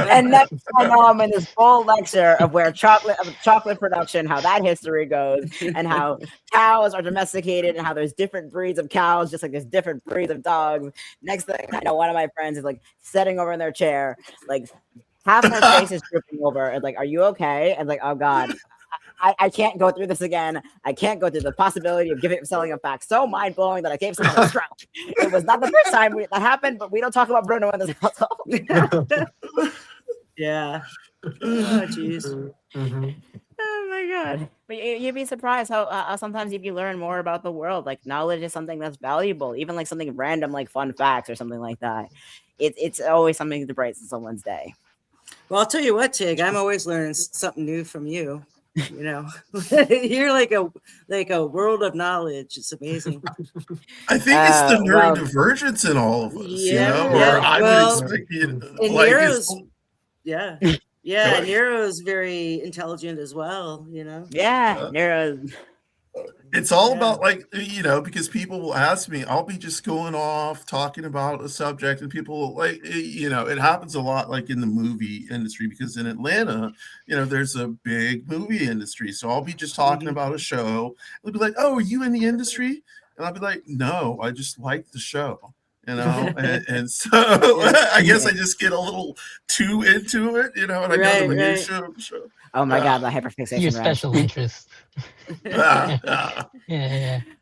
And next I know I'm in this full lecture of where chocolate production, how that history goes, and how cows are domesticated, and how there's different breeds of cows, just like there's different breeds of dogs. Next thing I know, one of my friends is like sitting over in their chair, like half her face is dripping over, and like, are you okay? And like, oh god, I can't go through this again. I can't go through the possibility of selling a fact so mind blowing that I gave someone a stroke. It was not the first time that happened, but we don't talk about Bruno in this household. Yeah. Oh jeez. Oh my god. But you'd be surprised how sometimes if you learn more about the world, like knowledge is something that's valuable, even like something random like fun facts or something like that. It's always something to brighten someone's day. Well, I'll tell you what, Tig, I'm always learning something new from you. You know, you're like a world of knowledge. It's amazing. I think it's the well, neurodivergence in all of us, Yeah, or yeah. I Well, would expect and like Nero's, yeah, yeah, ahead. Nero's very intelligent as well. You know. yeah, Nero. it's all Yeah. about like because people will ask me, I'll be just going off talking about a subject, and people will, like, it happens a lot like in the movie industry, because in Atlanta, there's a big movie industry. So I'll be just talking about a show. They'll be like, "Oh, are you in the industry?" And I'll be like, "No, I just like the show." And so I guess I just get a little too into it, and I go to the news show. Oh my god, the hyperfixation. Your special interest. Yeah.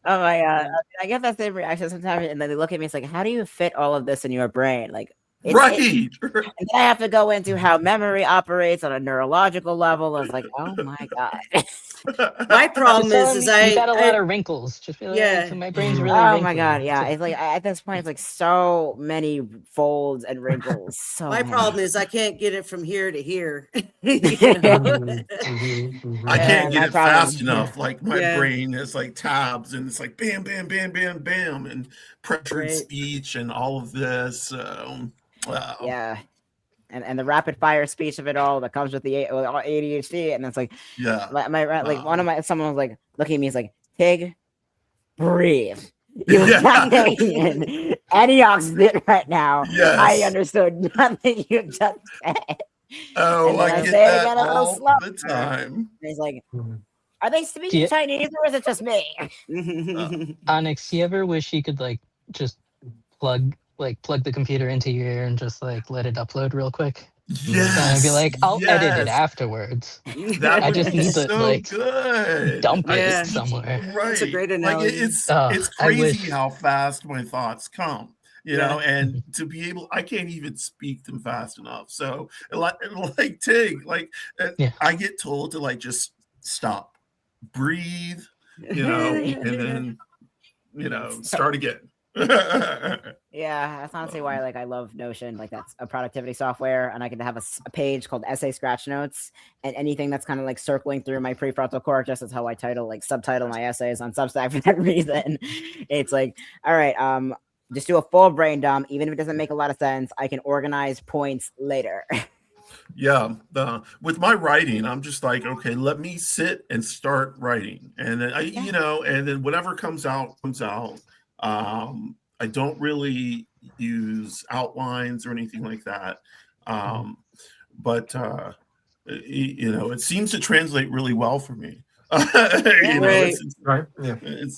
Oh my god, I get that same reaction sometimes, and then they look at me. It's like, how do you fit all of this in your brain? Like, Right. And then I have to go into how memory operates on a neurological level. I was like, oh my god. My problem Just tell is him you got a lot of wrinkles. Just be like, Yeah. so my brain's really Oh wrinkly. my god, yeah. It's like at this point, it's like so many folds and wrinkles. So my many. problem is I can't get it from here to here. I can't get it fast enough. Like my brain is like tabs, and it's like bam, bam, bam, bam, bam, and pressured speech and all of this. Yeah. And the rapid fire speech of it all that comes with the ADHD, and it's like, someone was like looking at me, it's like, Tig, breathe. You're not taking any oxygen right now. Yes. I understood nothing you just said. Oh, I get that all the time. And he's like, are they speaking Chinese, or is it just me? Onyx, you ever wish you could like just plug the computer into your ear and just like let it upload real quick? Yes. And I'd be like, I'll edit it afterwards. I just need to like good. dump it somewhere. Right. That's a great analogy. Like it's crazy how fast my thoughts come. And to be able, I can't even speak them fast enough. So like Tig, I get told to like just stop, breathe, and then start again. Yeah, that's honestly why I love Notion. Like, that's a productivity software, and I can have a page called Essay Scratch Notes, and anything that's kind of like circling through my prefrontal cortex is how I subtitle my essays on Substack for that reason. It's like, all right, just do a full brain dump, even if it doesn't make a lot of sense. I can organize points later. Yeah, with my writing, I'm just like, okay, let me sit and start writing, and then and then whatever comes out comes out. I don't really use outlines or anything like that, but it seems to translate really well for me. Right.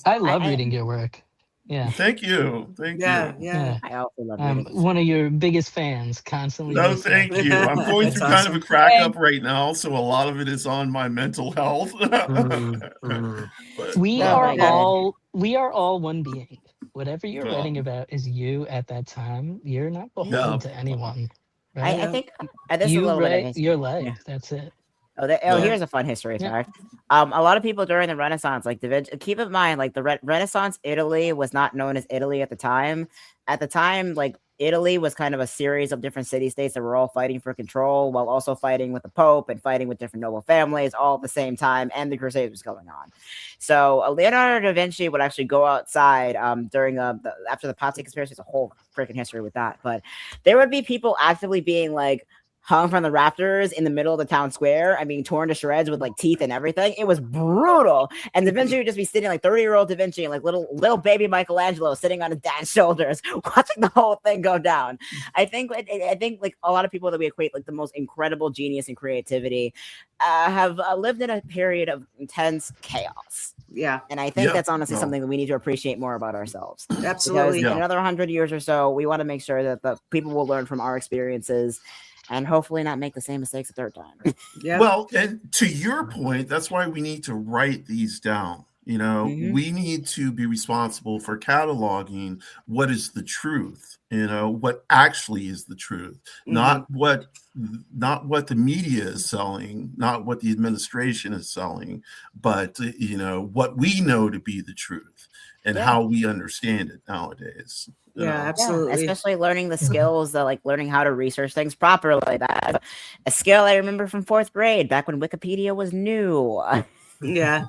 I love reading your work. Yeah. Thank you. Yeah. I also love I'm one of your biggest fans, constantly. No, thank you. I'm going through kind of a crack up right now, so a lot of it is on my mental health. We are all one being. Whatever you're writing about is you at that time. You're not beholden to anyone. Right? I think you write your life. Yeah. That's it. Here's a fun history fact. A lot of people during the Renaissance, like Da Vinci, keep in mind, like the Renaissance Italy was not known as Italy at the time. At the time, like Italy was kind of a series of different city-states that were all fighting for control while also fighting with the Pope and fighting with different noble families all at the same time, and the Crusades was going on. So Leonardo da Vinci would actually go outside during after the Pazzi conspiracy. It's a whole freaking history with that, but there would be people actively being like hung from the rafters in the middle of the town square and being torn to shreds with like teeth and everything. It was brutal. And Da Vinci would just be sitting like 30-year-old Da Vinci and like little baby Michelangelo sitting on his dad's shoulders, watching the whole thing go down. I think like a lot of people that we equate like the most incredible genius and creativity have lived in a period of intense chaos. Yeah. And I think that's honestly something that we need to appreciate more about ourselves. Absolutely. Because in another 100 years or so, we want to make sure that the people will learn from our experiences and hopefully not make the same mistakes a third time. Yeah. Well, and to your point, that's why we need to write these down. You know, Mhm. we need to be responsible for cataloging what is the truth, you know, what actually is the truth, not what the media is selling, not what the administration is selling, but you know, what we know to be the truth and Yeah. how we understand it nowadays. You Yeah, know? Yeah, absolutely. especially learning the skills that, like, learning how to research things properly. That's a skill I remember from 4th grade, back when Wikipedia was new. Yeah.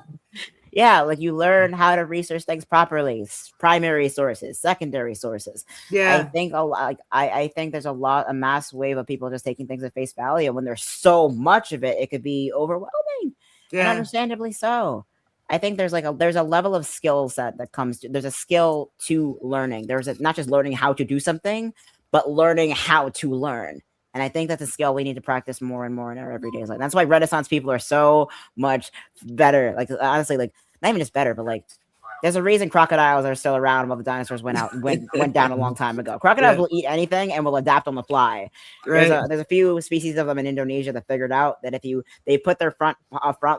Yeah, like, you learn how to research things properly, primary sources, secondary sources. I Yeah. think a lot, like, I think there's a mass wave of people just taking things at face value, and when there's so much of it, it could be overwhelming, and Yeah. understandably so. I think there's a level of skill set that comes to, there's a skill to learning. Not just learning how to do something, but learning how to learn. And I think that's a skill we need to practice more and more in our everyday life. That's why Renaissance people are so much better. Like, honestly, like, not even just better, but like, there's a reason crocodiles are still around while the dinosaurs went down a long time ago. Crocodiles will eat anything and will adapt on the fly. Right. There's a few species of them in Indonesia that figured out that if they put their front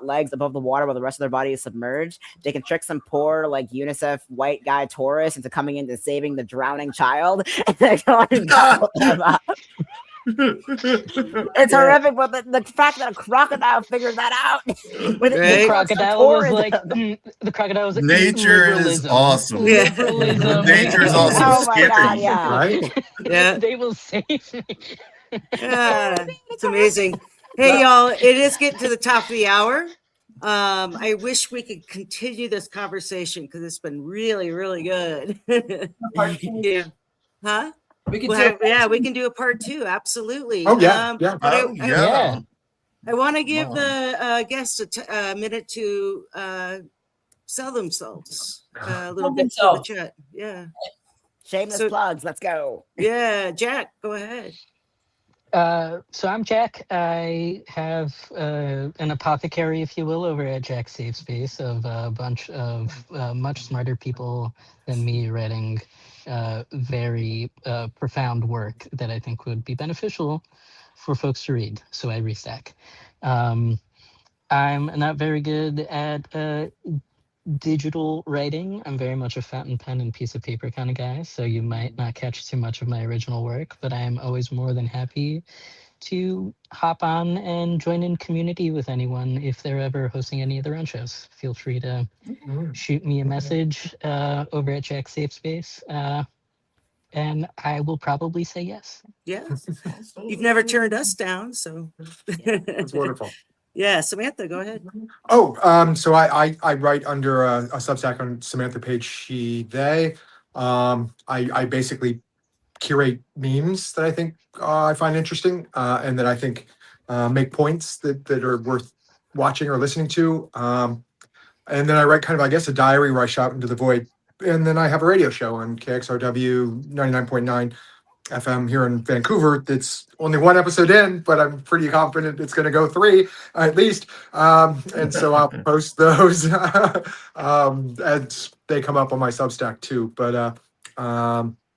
legs above the water while the rest of their body is submerged, they can trick some poor, like, UNICEF white guy tourist into coming in and saving the drowning child. And they're going to gobble them up. It's horrific, but the fact that a crocodile figured that out, when The Right. crocodile was like, the crocodile was like, Nature is liberalism. awesome. Yeah. Liberalism. Nature is also Oh my God, scary. yeah. Right? Yeah. They will save me. Yeah, it's amazing. Hey, y'all, it is getting to the top of the hour. I wish we could continue this conversation because it's been really, really good. Yeah. Huh? We can Well, do yeah, we can do a part 2. Absolutely. Oh, yeah, yeah. But Oh, yeah. I want to give Wow. the guests a minute to sell themselves a little bit for the chat. Yeah. Shameless So- plugs. Let's go. Yeah, Jack, go ahead. So I'm Jack. I have an apothecary, if you will, over at Jack Safe Space of a bunch of much smarter people than me writing very profound work that I think would be beneficial for folks to read. So I restack. I'm not very good at digital writing. I'm very much a fountain pen and piece of paper kind of guy, so you might not catch too much of my original work, but I am always more than happy to hop on and join in community with anyone if they're ever hosting any of their own shows. Feel free to shoot me a message over at Jack Safe Space, and I will probably say yes. Yeah. You've never turned us down, so That's wonderful. Yeah, Samantha, go ahead. Oh, so I write under a Substack on Samantha Page, she, they. I basically curate memes that I think I find interesting and that I think make points that are worth watching or listening to. And then I write kind of, I guess, a diary where I shout into the void. And then I have a radio show on KXRW 99.9 FM here in Vancouver. That's only one episode in, but I'm pretty confident it's going to go 3 at least. And so I'll post those as they come up on my Substack too. But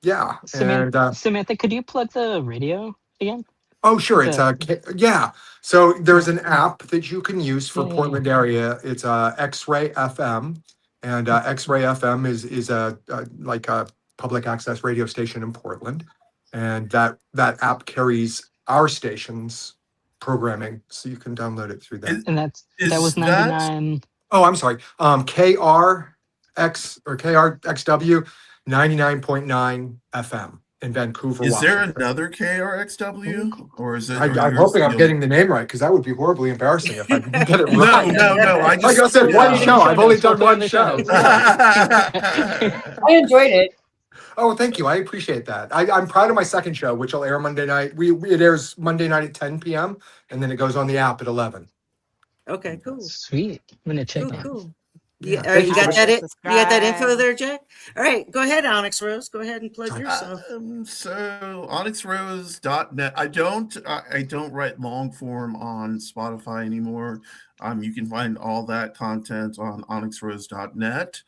yeah. Samantha, could you plug the radio again? Oh, sure. It's yeah. So there's an app that you can use for Portland area. It's X-Ray FM, and X-Ray FM is a like a public access radio station in Portland, and that app carries our station's programming, so you can download it through that. And that was 99. Oh, I'm sorry. KRX or KRXW 99.9 FM. In Vancouver, Is there Washington. another KRXW, or is it? I'm hoping I'm getting the name right, because that would be horribly embarrassing if I didn't get it right. No. Like I said, one show. I've only done one show. I enjoyed it. Oh, thank you. I appreciate that. I'm proud of my second show, which will air Monday night. It airs Monday night at 10 p.m. and then it goes on the app at 11. Okay, cool. Sweet. I'm gonna check that. Cool. Yeah, You got that? You got that info Subscribe. there, Jack? All right, go ahead, Onyx Rose. Go ahead and plug yourself. So onyxrose.net. I don't write long form on Spotify anymore. You can find all that content on onyxrose.net.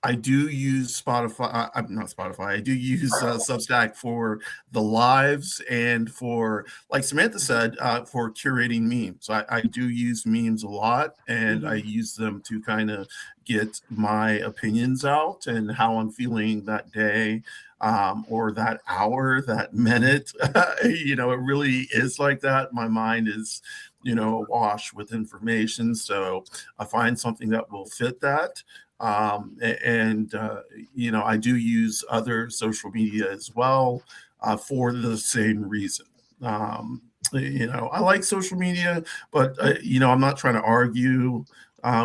I do use Spotify. I'm not Spotify. I do use Substack for the lives and for, like Samantha said, for curating memes. I do use memes a lot, and I use them to kind of get my opinions out and how I'm feeling that day, or that hour, that minute. It really is like that. My mind is, awash with information. So I find something that will fit that. And I do use other social media as well, for the same reason. I like social media, but I'm not trying to argue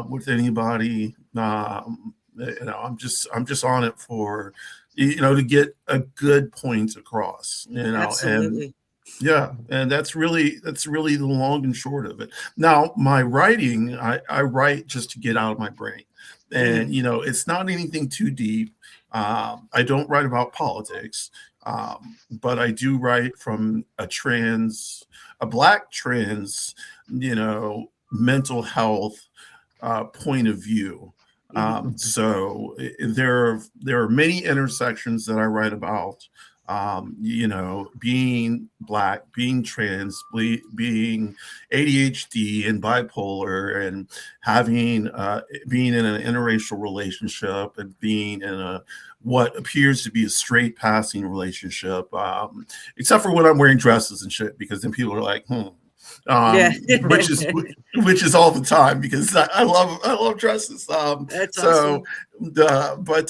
with anybody. I'm just on it for to get a good point across. Absolutely. And yeah, and that's really the long and short of it. Now, my writing, I write just to get out of my brain. And it's not anything too deep. I don't write about politics, but I do write from a Black trans, mental health point of view. So there are many intersections that I write about. Being Black, being trans, being ADHD and bipolar, and having being in an interracial relationship, and being in what appears to be a straight passing relationship, except for when I'm wearing dresses and shit, because then people are like, which is all the time, because I love dresses. That's awesome. But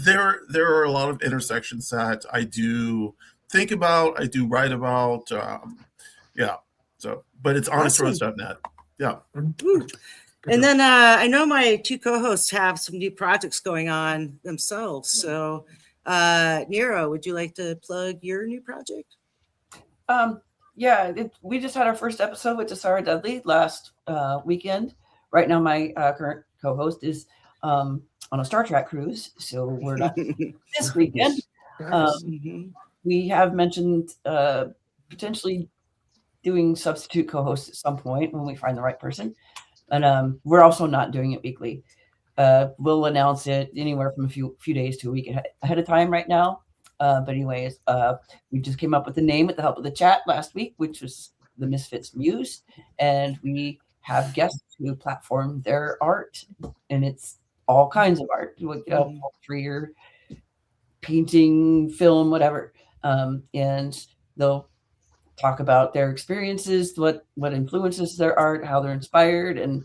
there are a lot of intersections that I do think about, I do write about. So, but it's honestRose.net. Yeah. And then I know my two co-hosts have some new projects going on themselves. So Nero, would you like to plug your new project? Yeah, we just had our first episode with Sarah Dudley last weekend. Right now, my current co-host is on a Star Trek cruise, so we're not this weekend. We have mentioned potentially doing substitute co-hosts at some point when we find the right person, and we're also not doing it weekly. We'll announce it anywhere from a few days to a week ahead of time right now. But anyways, we just came up with the name with the help of the chat last week, which was the Misfits Muse, and we have guests who platform their art, and it's all kinds of art, poetry or painting, film, whatever, and they'll talk about their experiences, what influences their art, how they're inspired, and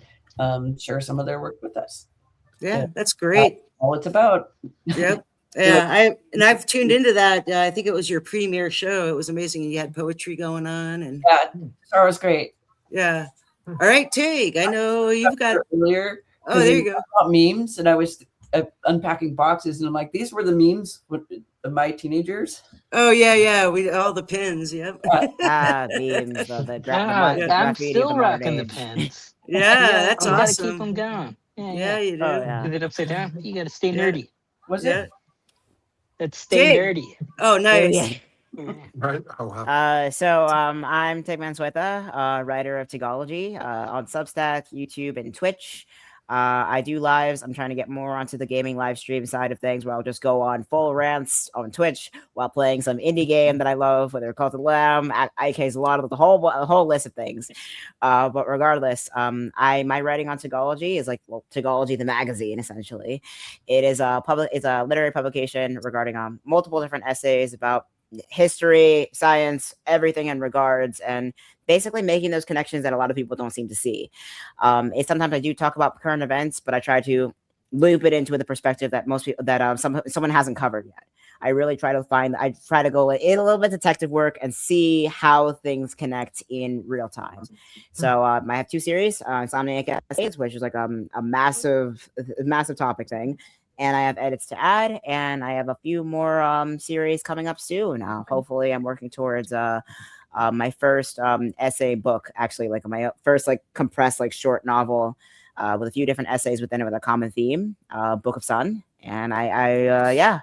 share some of their work with us. Yeah, that's great. That's all it's about. Yep. Yeah, I've tuned into that. I think it was your premiere show. It was amazing. You had poetry going on, and Sarah was great. Yeah. All right, Tig. I know you've got earlier. Oh, there you go. About memes, and I was unpacking boxes, and I'm like, these were the memes with my teenagers. Oh yeah. We all the pins. Yep. Memes. I'm still rocking the pins. Yeah, that's awesome. You gotta keep them going. Yeah, you do. Is it upside down? You gotta stay nerdy. Was it? Let's stay nerdy. Oh, nice. Right. Oh, wow. So I'm Tig Mansueta, writer of Tigology on Substack, YouTube, and Twitch. I do lives. I'm trying to get more onto the gaming live stream side of things, where I'll just go on full rants on Twitch while playing some indie game that I love, whether it's called the Lamb, IK's a lot of the whole list of things. But regardless, my writing on Tigology is like Tigology the magazine. Essentially, it's a literary publication regarding multiple different essays about history, science, everything in regards, and basically making those connections that a lot of people don't seem to see. Sometimes I do talk about current events, but I try to loop it into the perspective that most people someone hasn't covered yet. I really try to go in a little bit detective work and see how things connect in real time. So I have two series, Insomniac Essays, which is like a massive topic thing. And I have edits to add, and I have a few more series coming up soon. Hopefully, I'm working towards my first essay book, actually, like my first compressed short novel with a few different essays within it with a common theme, Book of Sun. And I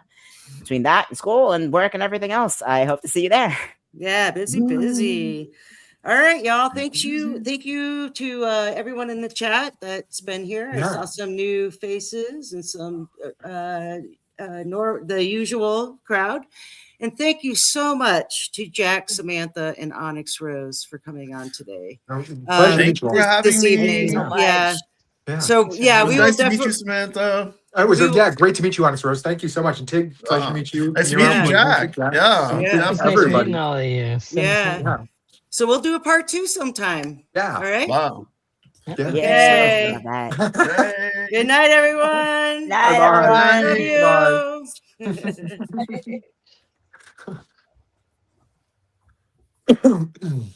between that and school and work and everything else, I hope to see you there. Yeah, busy. All right, y'all. Thank you to everyone in the chat that's been here. I saw some new faces and some the usual crowd. And thank you so much to Jack, Samantha, and Onyx Rose for coming on today. Pleasure to meet Thank you you for all. having This me. evening. so much. Yeah. Yeah. So yeah, It was we will nice to meet definitely. you, Samantha. It was we- great to meet you, Onyx Rose. Thank you so much. And Tig, pleasure to meet you. Nice to Nero, meet you, pleasure to meet Jack. Yeah, Thank Yeah. you, It's nice everybody. meeting all of you. Yeah. Yeah. So we'll do a part 2 sometime. Yeah. All right. wow. Yeah. Yeah, Okay. love that. Yay. Good night, everyone. Night, Bye-bye. everyone. Love you. Bye.